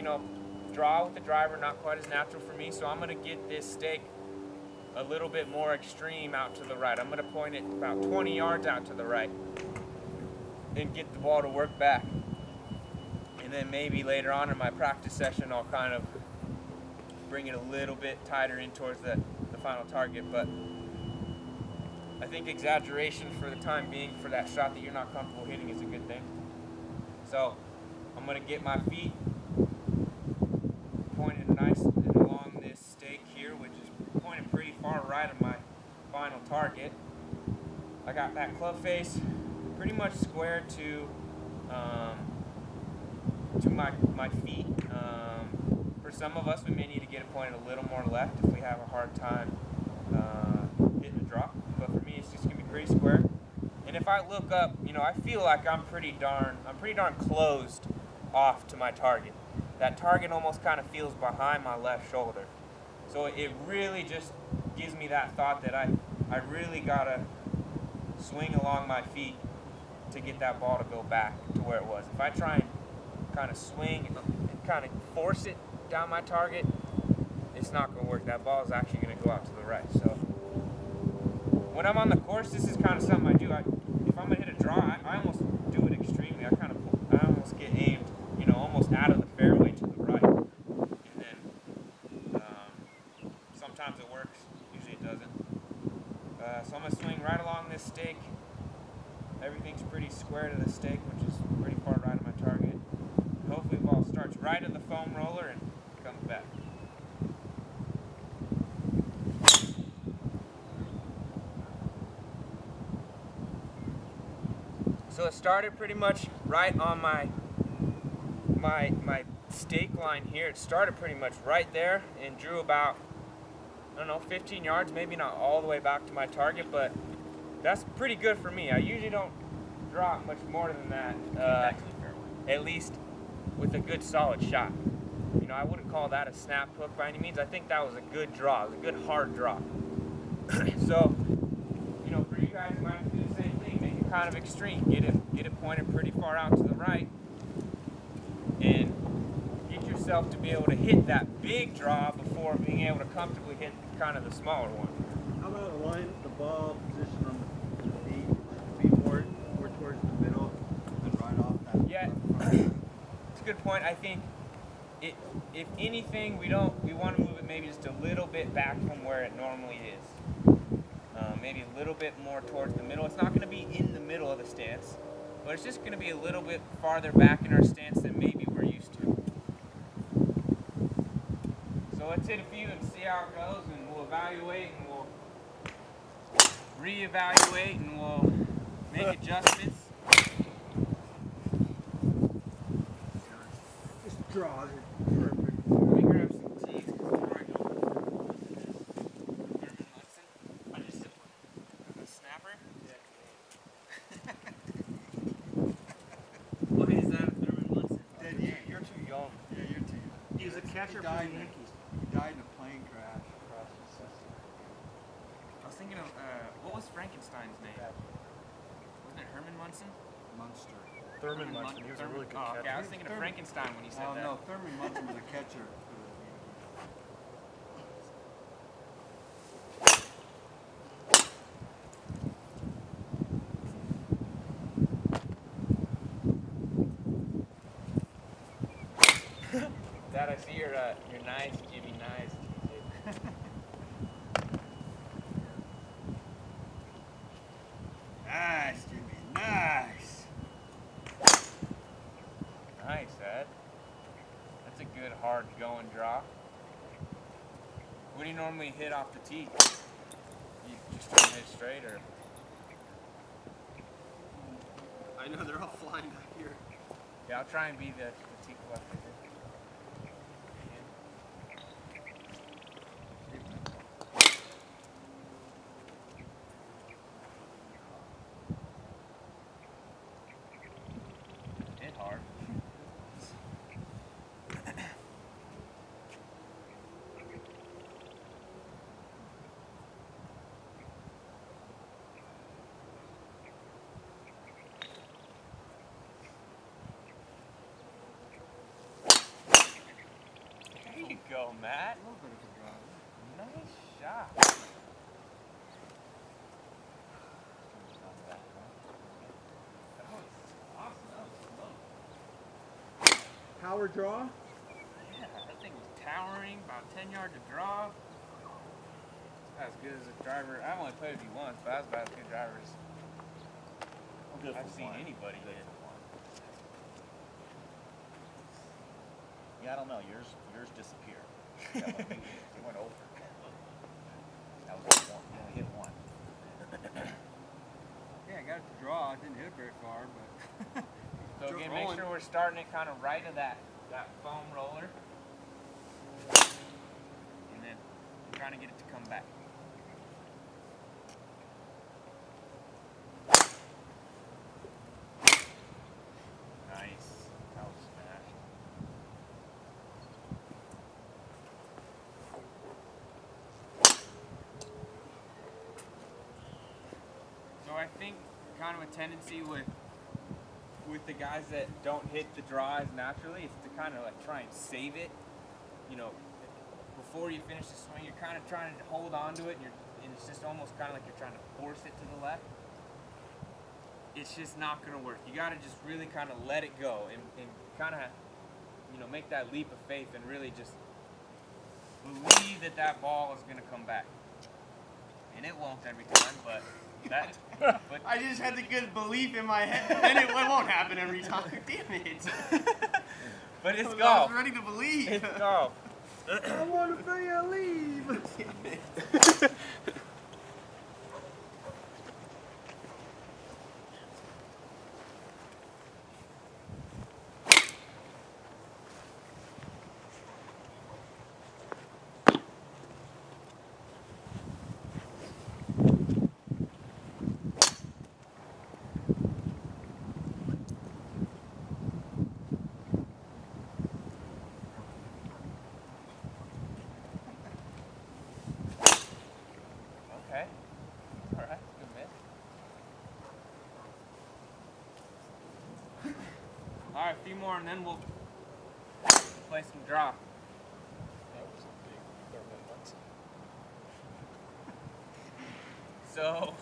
draw with the driver, not quite as natural for me, so I'm going to get this stake a little bit more extreme out to the right. I'm going to point it about 20 yards out to the right and get the ball to work back. And then maybe later on in my practice session, I'll kind of bring it a little bit tighter in towards the final target. But I think exaggeration for the time being for that shot that you're not comfortable hitting is a good thing. So I'm going to get my feet pointed nice and along this stake here, which is pointed pretty far right of my final target. I got that club face pretty much square to to my feet. For some of us, we may need to get it pointed a little more left if we have a hard time hitting the draw. But for me, it's just gonna be pretty square. And if I look up, you know, I feel like I'm pretty darn closed off to my target. That target almost kind of feels behind my left shoulder. So it really just gives me that thought that I really gotta swing along my feet to get that ball to go back to where it was. If I try and kind of swing and kind of force it down my target, it's not going to work. That ball is actually going to go out to the right. So when I'm on the course, this is kind of something I do. If I'm going to hit a draw, I almost do it extremely. I almost get aimed, you know, almost out of the fairway to the right. And then sometimes it works, usually it doesn't. So I'm going to swing right along this stake. Everything's pretty square to the stake, which is pretty far right of my target. Hopefully the ball starts right at the foam roller and comes back. So it started pretty much right on my stake line here. It started pretty much right there and drew about, I don't know, 15 yards, maybe not all the way back to my target, but that's pretty good for me. I usually don't draw much more than that, Back to the fairway. at least with a good solid shot. You know, I wouldn't call that a snap hook by any means. I think that was a good draw. It was a good hard draw. So, you know, for you guys, you might have to do the same thing. Make it kind of extreme. Get it pointed pretty far out to the right, and get yourself to be able to hit that big draw before being able to comfortably hit kind of the smaller one. How about align the ball position on the feet? Be more towards the middle than right off that. Yeah, it's a good point. I think if anything, we want to move it maybe just a little bit back from where it normally is. Maybe a little bit more towards the middle. It's not going to be in the middle of the stance, but it's just going to be a little bit farther back in our stance than maybe we're used to. So let's hit a few and see how it goes, and we'll evaluate, and we'll reevaluate, and we'll make adjustments. Just draws it perfect. Let me grab some tees before I go. Herman Munson. I just said the snapper. What is that, Herman Munson? Then You're too young. yeah, you're too. He was a catcher for the Yankees. He died in a plane crash. I was thinking of what was Frankenstein's name? Wasn't it Herman Munson? Munster. Thurman Munson. He was a really good Oh, okay, I catcher. was thinking of Frankenstein when you said Oh that. no, Thurman Munson was a catcher. Dad, I see your nice, Jimmy, nice. Nice, Jimmy. Nice. Nice, Dad. That's a good, hard going draw. What do you normally hit off the tee? You just try to hit straight, or? I know they're all flying back here. Yeah, I'll try and be the tee collector. Hit hard. There you go, Matt. A little bit of a draw. Nice shot. That was awesome. That was close. Power draw. Yeah, that thing was towering, about 10 yards to draw. As good as a driver. I've only played with you once, but that's about as good drivers I've seen anybody hit. Yeah, I don't know. Yours disappeared. It went over. That was one. You only hit one. Yeah, I got it to draw. I didn't hit it very far, but So Still again, rolling. make sure we're starting it kind of right of that foam roller. And then we're trying to get it to come back. Nice. That was smashed. So I think kind of a tendency with the guys that don't hit the draws naturally is to kind of like try and save it. You know, before you finish the swing, you're kind of trying to hold on to it, and it's just almost kind of like you're trying to force it to the left. It's just not going to work. You got to just really kind of let it go and kind of, you know, make that leap of faith and really just believe that that ball is going to come back. And it won't every time, but that. But I just had the good belief in my head, and it won't happen every time. Damn it! but it's I golf. was ready to believe. It's golf. I want to play a leave. Damn it. Okay. All right. Good miss. All right, a few more, and then we'll play some draw. That was a big thermal once. So,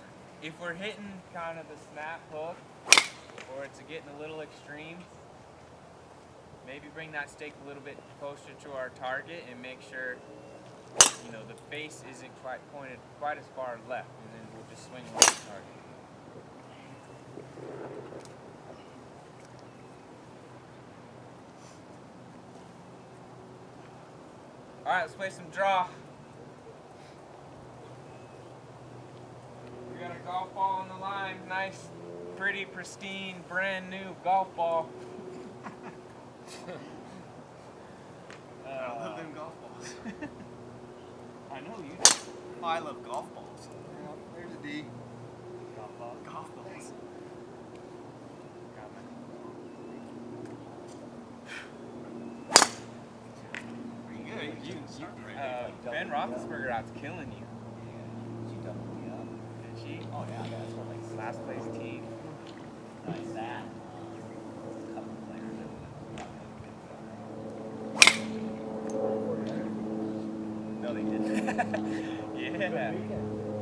if we're hitting kind of the snap hook, or it's getting a little extreme, maybe bring that stake a little bit closer to our target and make sure, you know, the face isn't quite pointed quite as far left, and then we'll just swing along the target. All right, let's play some draw. We got a golf ball on the line. Nice, pretty, pristine, brand new golf ball. I love them golf balls. I know you do. Oh, I love golf balls. Well, there's a D. Golf balls. Pretty good. Ben Roethlisberger out's killing you. She doubled me up. Did she? Oh yeah, that's what like Last place team. like that. A couple players that no, they didn't. Yeah.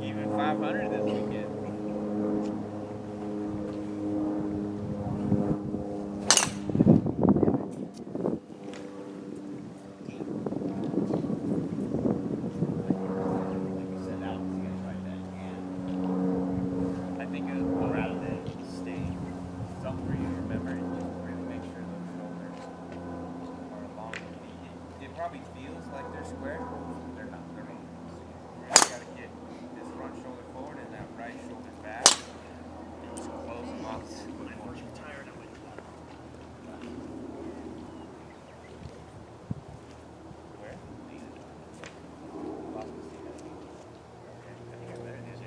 Even 500 this weekend. Like you said, that was against right then. I think And it rather than stay something for you to remember and just really make sure those shoulders are long. It probably feels like they're square. They're not. They're not. You really got to get this front shoulder forward and that right shoulder back. And just close them off. Where? Lost the seat. Okay. I think there it is.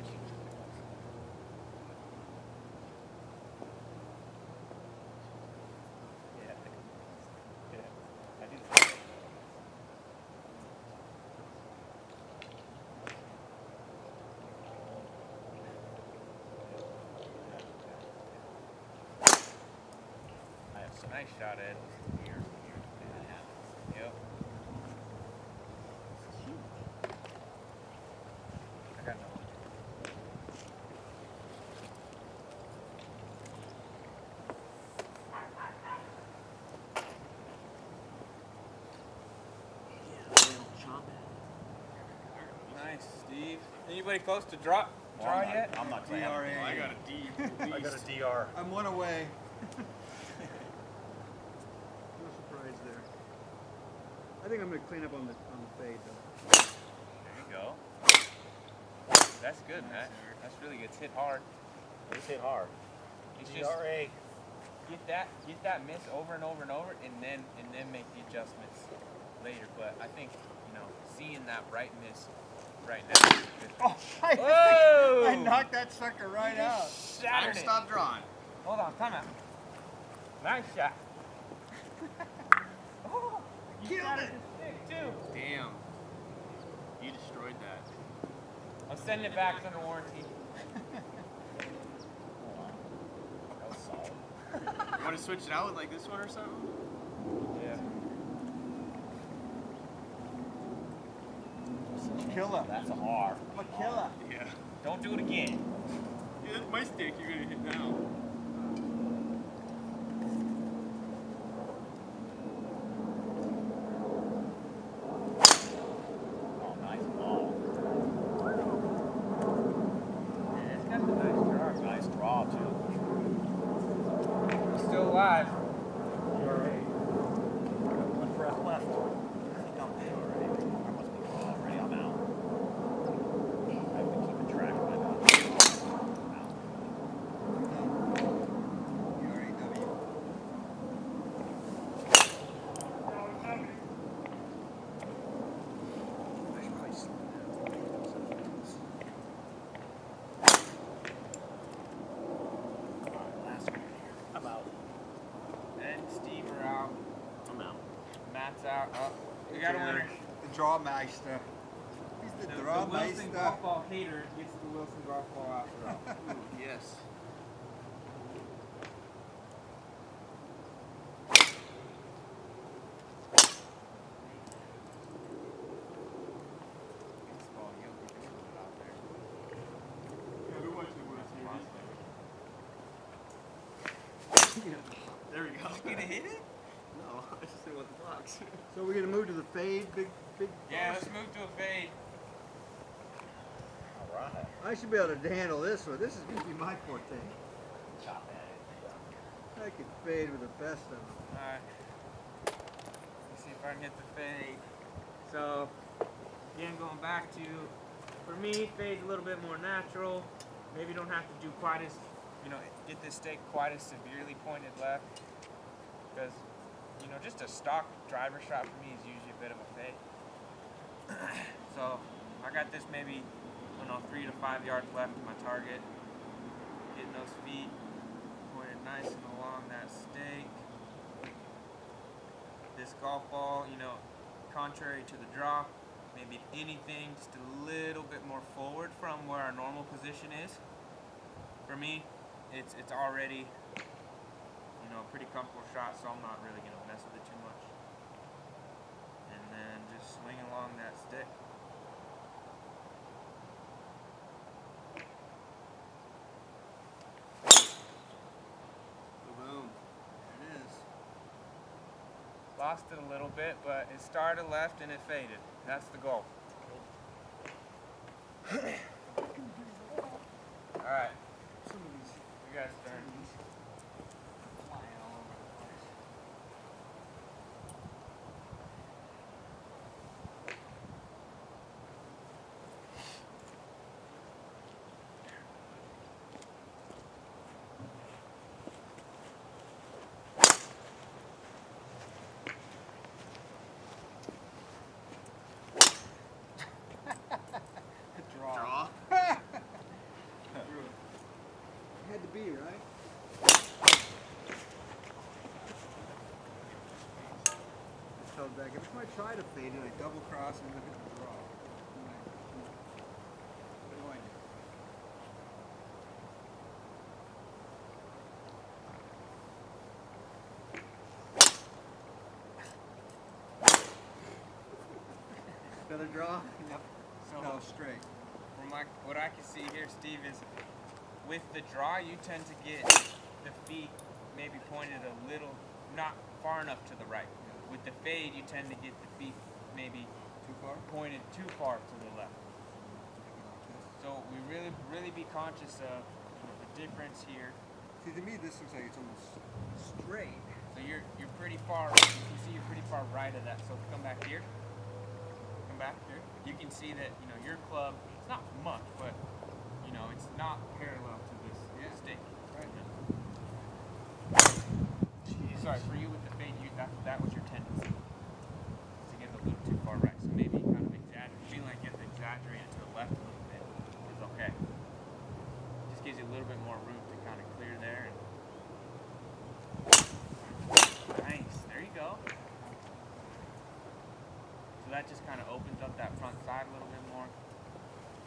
Yeah. Yeah. I did. I have some Nice shot, Ed. here. Yep. I got no one. Nice, Steve. Anybody close to draw yet? I'm not DRA. I got a D. I got a DR. I'm one away. No surprise there. I think I'm going to clean up on the fade though. There you go. That's good, Matt. That's really good. It's hit hard. It's hit hard. It's just DRA. get that miss over and over and over, and then make the adjustments later. But I think seeing that right miss right now. Is good. Oh, Whoa! I knocked that sucker right out. Shattered Time it. stop drawing. Hold on, time out. Nice shot. Oh, you Killed shattered it. the stick too. Damn. You destroyed that. I'm sending it back. It's under warranty. That was solid. You want to switch it out with like this one or something? Yeah. Killer. That's a R. I'm a killer. Yeah. Don't do it again. Yeah, that's my stick you're gonna hit now. Oh, nice ball. Yeah, it's got the nice draw. Nice draw, too. It's still alive. One breath left. I think I'm there already. I must be already. I'm out. I've been keeping track of my numbers. I'm out. URAW. I should probably slow down. Last one here. I'm out. And Steve are out. I'm out. Matt's out. Oh, we got a winner. The Drawmeister. He's the, The Wilson Drawmeister. golf ball hater gets the Wilson golf ball after all. Ooh, yes. This ball, you don't think it's out there. Yeah, they're watching the World Series. There we go. You gonna hit it? No, I just didn't want the box. So we're gonna move to the fade, big. Yeah, let's move to a fade. All right. I should be able to handle this one. This is gonna be my forte. Chop at it. I could fade with the best of them. Alright. Let's see if I can hit the fade. So, again, going back to, for me, fade's a little bit more natural. Maybe don't have to do quite as, get this stick quite as severely pointed left. Because, just a stock driver shot for me is usually a bit of a fade. So, I got this maybe, 3 to 5 yards left of my target. Getting those feet pointed nice and along that stake. This golf ball, contrary to the draw, maybe if anything, just a little bit more forward from where our normal position is. For me, it's already, a pretty comfortable shot, so I'm not really gonna mess with it too much. And then just swing along that stick. Boom. There it is. Lost it a little bit, but it started left and it faded. That's the goal. Alright, Some of these you guys turn. flying all over the place. Draw. Had to be, right? Held back. Every time I try to fade it, I double cross and look at the draw. What do I do? Another draw? Yep. So No, straight. from what I can see here, Steve, is with the draw, you tend to get the feet maybe pointed a little, not far enough to the right. With the fade, you tend to get the feet maybe Too far? pointed too far to the left. So we really be conscious of the difference here. See, to me, this looks like it's almost straight. So you're pretty far. You can see you're pretty far right of that. So if you come back here, you can see that your club. It's not much, but it's not parallel to this Yeah. stick. Right. sorry, for you with the fade, that was your tendency to get it a little too far right. So maybe kind of feeling like you have to exaggerate it to the left a little bit is okay. Just gives you a little bit more room to kind of clear there. Nice, there you go. So that just kind of opens up that front side a little bit more.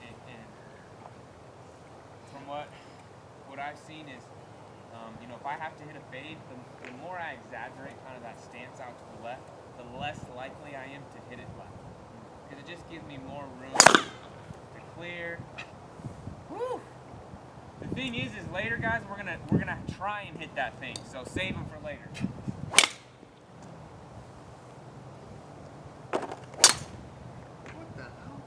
And from what I've seen is, you know, if I have to hit a fade, the more I exaggerate kind of that stance out to the left, the less likely I am to hit it left. Because it just gives me more room to clear. Woo! The thing is later, guys, we're gonna try and hit that thing. So save them for later. What the hell?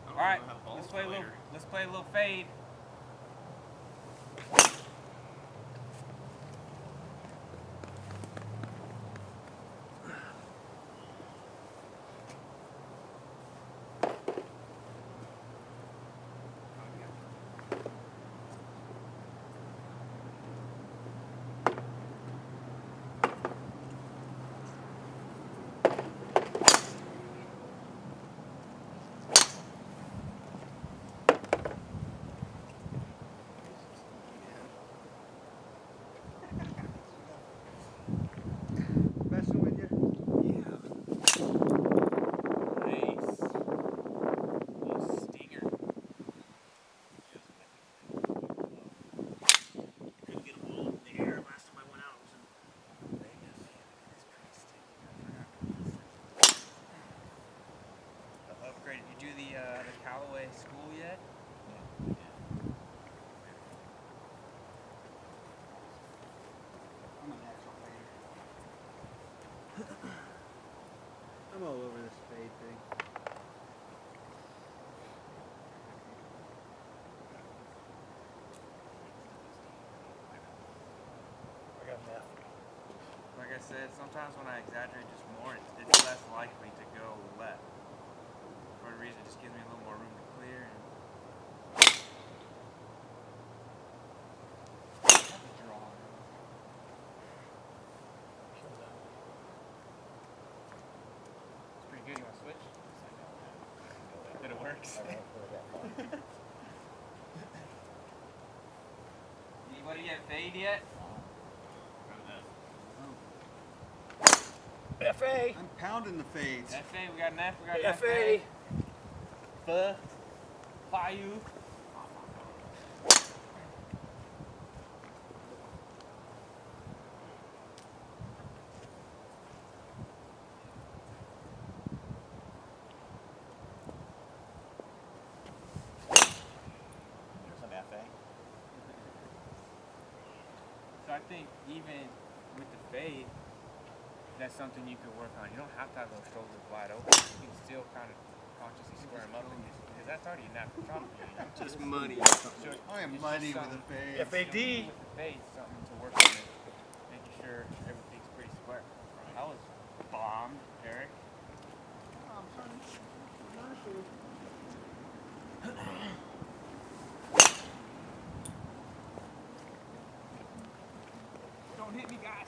All right, let's play a little fade. Messing with you? Yeah. Nice. Little stinger. Couldn't get a ball in the air last time I went out. I was in Vegas. Upgrade. You do the Callaway school yet? I'm a natural fader. I'm all over this fade thing. I got an F. Like I said, sometimes when I exaggerate just more, it's less likely to go left. For a reason, it just gives me a little more room to clear. And draw. It's pretty good. You want to switch? That it works. Anybody get fade yet? FA. I'm pounding the fades. FA, we got an F, we got an FA. FA. Fayu. There's an FA. So I think even with the fade, that's something you could work on. You don't have to have those shoulders wide open. You can still kind of consciously square them up because that's already a natural problem for you. Just money. So I am it's muddy just with a something- fade. FAD. With the fade, something to work on, making sure everything's pretty square. That was bomb, Eric. Don't hit me, guys.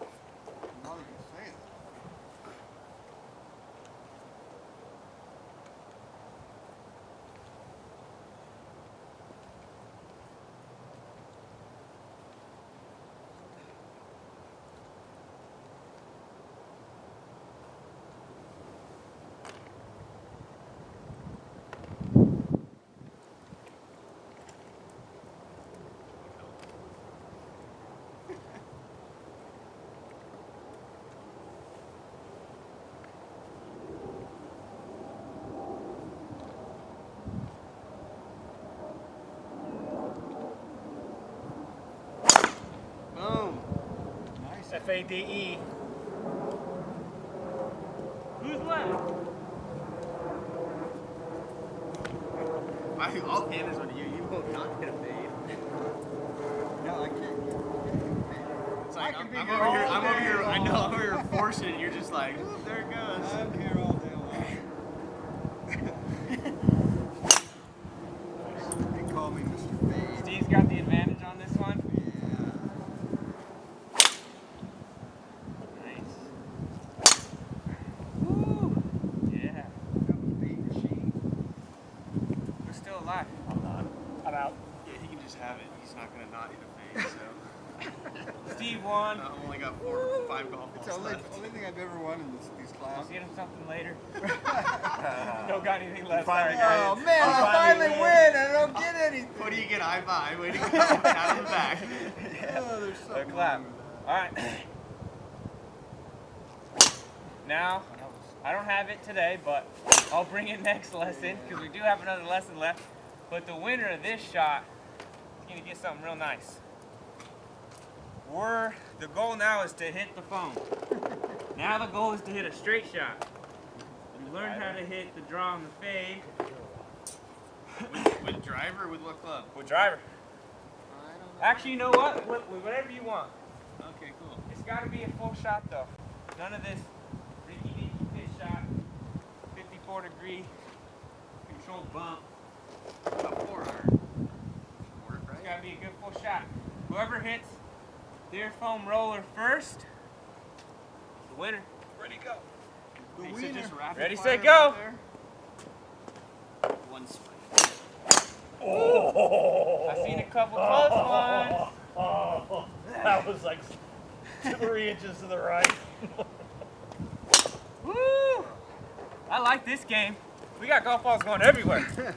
I'm not even saying that. Boom. Nice. FADE. Who's left? I'll hand this one to you. You will not get a fade. No, I can't. It's like I can I'm be over here here. all I'm over day here. I know. long. I'm over here forcing it. You're just like, "Ooh, there it goes." I'm here all day long. gonna not hit a fade, so Steve won. I've only got 4 or 5 golf It's balls the only, left. only thing I've ever won in these I'll classes. get him something later. Don't got anything left. Finally Sorry, Oh guys. man, I finally finally win. win and I don't get anything. What do you get? High five. Way to go. Pat on the back. Oh, there's A something clap. wrong with that. All right. Now, I don't have it today, but I'll bring it next lesson because we do have another lesson left. But the winner of this shot is going to get something real nice. The goal now is to hit the foam. Now the goal is to hit a straight shot. You learn how to hit the draw and the fade With driver or with what club? with driver. I don't know. Actually, you know what? Whatever you want. Okay, cool. It's got to be a full shot though. None of this rinky dinky pitch shot, 54-degree controlled bump. About 4 iron. Work, It's right? got to be a good full shot. Whoever hits their foam roller first, the winner. Ready, go. The So winner. just rapid Ready, fire set, right go. there. One spike. Oh! I've seen a couple close ones. Oh, that was like 3 inches to the right. Woo! I like this game. We got golf balls going everywhere.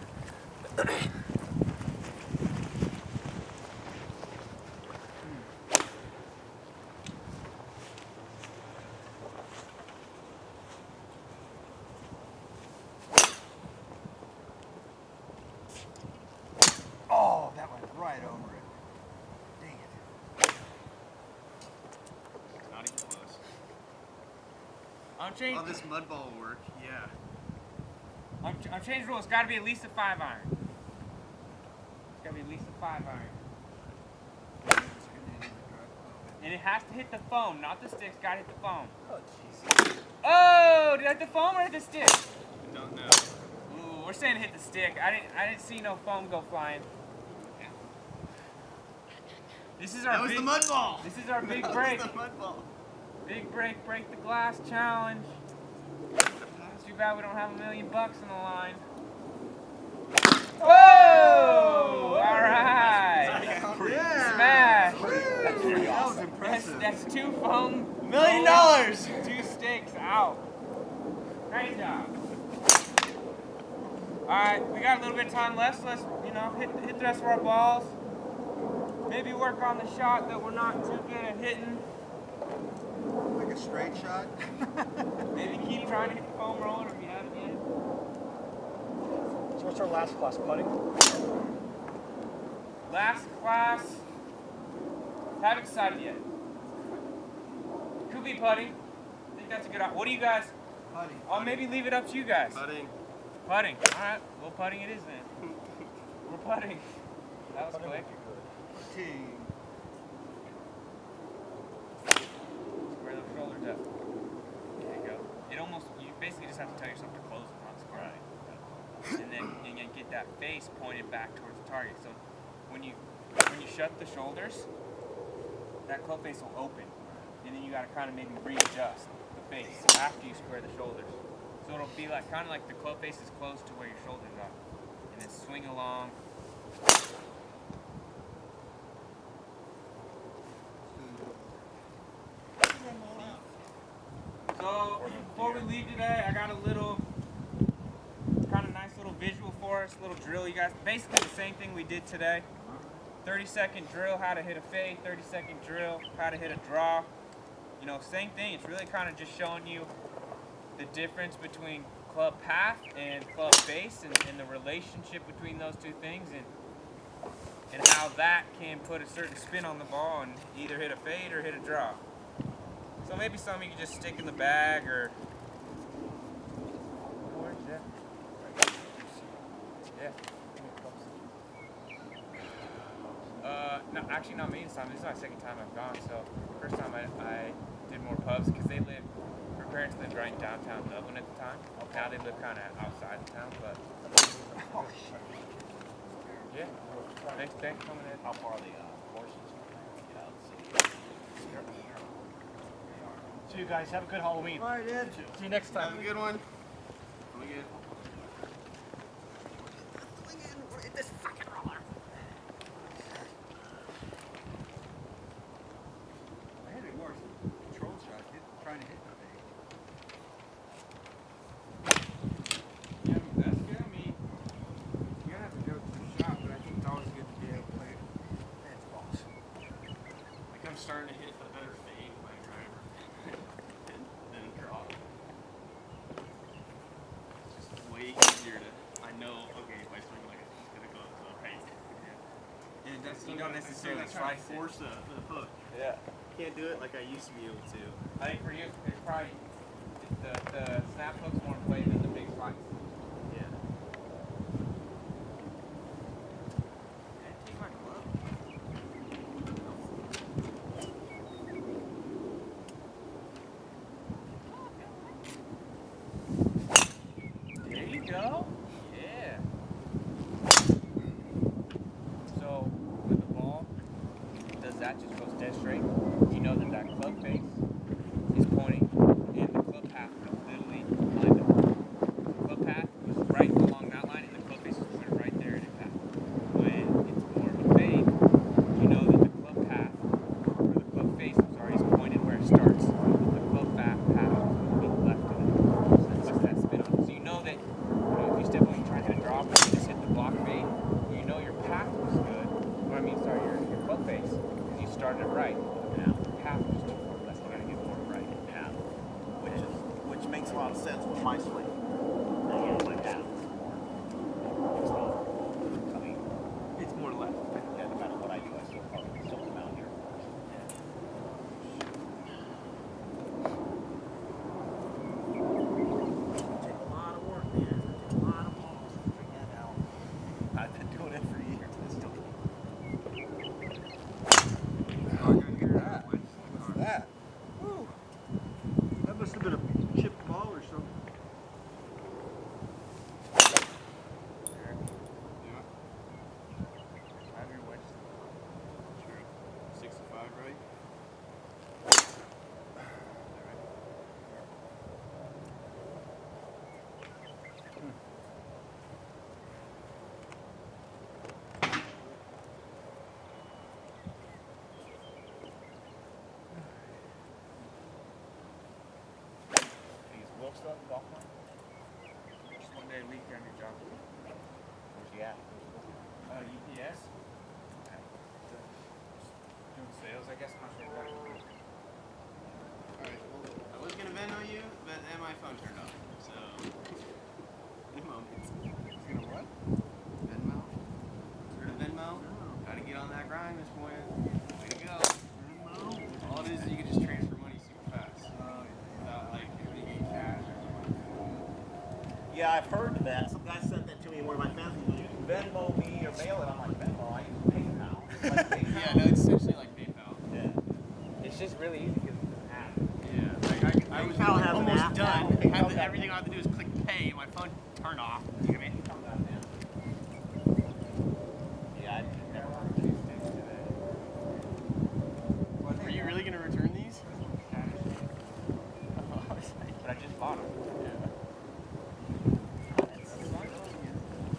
Oh, that went right over it. Dang it. Not even close. I'm changing. Oh, this mud ball will work. Yeah. I'm changing rules. It's got to be at least a 5 iron. It's got to be at least a 5 iron. And it has to hit the foam, not the stick. It's got to hit the foam. Oh, Jesus. Oh, did I hit the foam or hit the stick? Don't know. Ooh, we're saying hit the stick. I didn't see no foam go flying. This is our That was big, the mud ball. This is our big That break. was the mud ball. Big break, break the glass challenge. Too bad we don't have $1 million bucks on the line. Whoa! All right. Yeah. Smash. That was impressive. That's 2 foam. $1 million. 2 sticks out. Great job. All right, we got a little bit of time left, so let's hit the rest of our balls. Maybe work on the shot that we're not too good at hitting. Like a straight shot. Maybe keep trying to hit the foam roller if you haven't yet. So what's our last class, putting? Last class, haven't decided yet. Could be putting. I think that's a good option. What do you guys? Putting. I'll maybe leave it up to you guys. Putting. Putting. All right. Well, putting it is then. We're putting. That was Putting quick. would be good. Putting. Square those shoulders up. There you go. It almost, you basically just have to tell yourself to close them, not square them. And then get that face pointed back towards the target. So when you shut the shoulders, that club face will open. And then you gotta kind of maybe readjust the face after you square the shoulders. So it'll be like kind of like the club face is close to where your shoulders are. And then swing along. So before we leave today, I got a little kind of nice little visual for us, little drill, you guys. Basically the same thing we did today. 30-second drill, how to hit a fade. 30-second drill, how to hit a draw. You know, same thing. It's really kind of just showing you the difference between club path and club face, and the relationship between those two things, and how that can put a certain spin on the ball and either hit a fade or hit a draw. So maybe some you can just stick in the bag or. Yeah. No, actually not me this time. This is my second time I've gone. So first time I did more pubs because her parents lived right in downtown Dublin at the time. Now they live kind of outside the town, but. Oh shit. Yeah. Thanks for coming in. How far are the horses get out of the city? So you guys have a good Halloween. All right, Ed. See you next time. Have a good one. We good. Hit this fucking roller. I'm starting to hit a better fade with my driver than draw. It's just way easier to. I know. Okay, if I swing like it's gonna go to the right. And that's, you don't necessarily try to slice it. force the hook. Yeah. Can't do it like I used to be able to. I think for you, it's probably the snap hook's more in play than the big slice. Yeah. Take my glove. There you go. Yeah. So with the ball, does that just goes dead straight? You know that that club face is pointing, and the club path is literally lined up. The club path is right along that line, and the club face is pointed right there in the path. When it's more of a fade, you know that the club path, or the club face, I'm sorry, is pointed where it starts. The club path is moving left to it. What's that spin on? So you know that if you step on, you try to hit a drop, and you just hit the block fade, you know your path was good. Or I mean, sorry, your club face, because you started it right. Yeah. Path was too far left. You gotta get more right. Yeah. Which makes a lot of sense with my swing. Yeah, my path is more. It's not. I mean, It's more left. yeah, no matter what I do, I still probably still come out here first. Take a lot of work, man. Take a lot of balls to figure that out. I've been doing it for years. I still can't. Oh, I gotta hear that. What's that? Whew. That must have been a chipped ball or something. Have your wedge. True. 65, right? Is Will still at the golf course? Just one day a week here on your job. Where's he at? UPS. Doing sales, I guess. I'm not sure exactly. Alright, well, I was gonna Venmo you, but then my phone turned off. So, in a moment. You know what? Venmo? Heard of Venmo? Gotta get on that grind this morning. Way to go. All it is you can just transfer money super fast. Without like having to get cash or something. Yeah, I've heard of that. Some guy sent that to me in one of my fans. You can Venmo me or mail it. I'm like, Venmo? I use PayPal. Like PayPal? Yeah, no, it's essentially like PayPal. Yeah. It's just really easy because it's an app. Yeah, like I was PayPal has an almost app done. now. Everything I have to do is click pay, and my phone turned off. You know what I mean? Yeah, I never received it today. Are you really gonna return these? But I just bought them.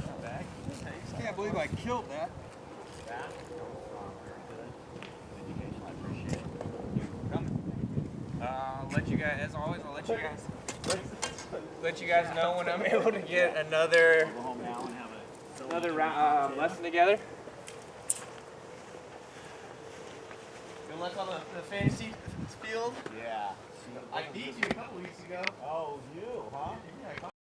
Not bad. Can't believe I killed that. That? Very good. Education, I appreciate it. Coming. I'll let you guys, as always, let you guys know when I'm able to get another Go home now and have a lesson together. Good luck on the fantasy field. Yeah. I beat you a couple weeks ago. Oh, you, huh?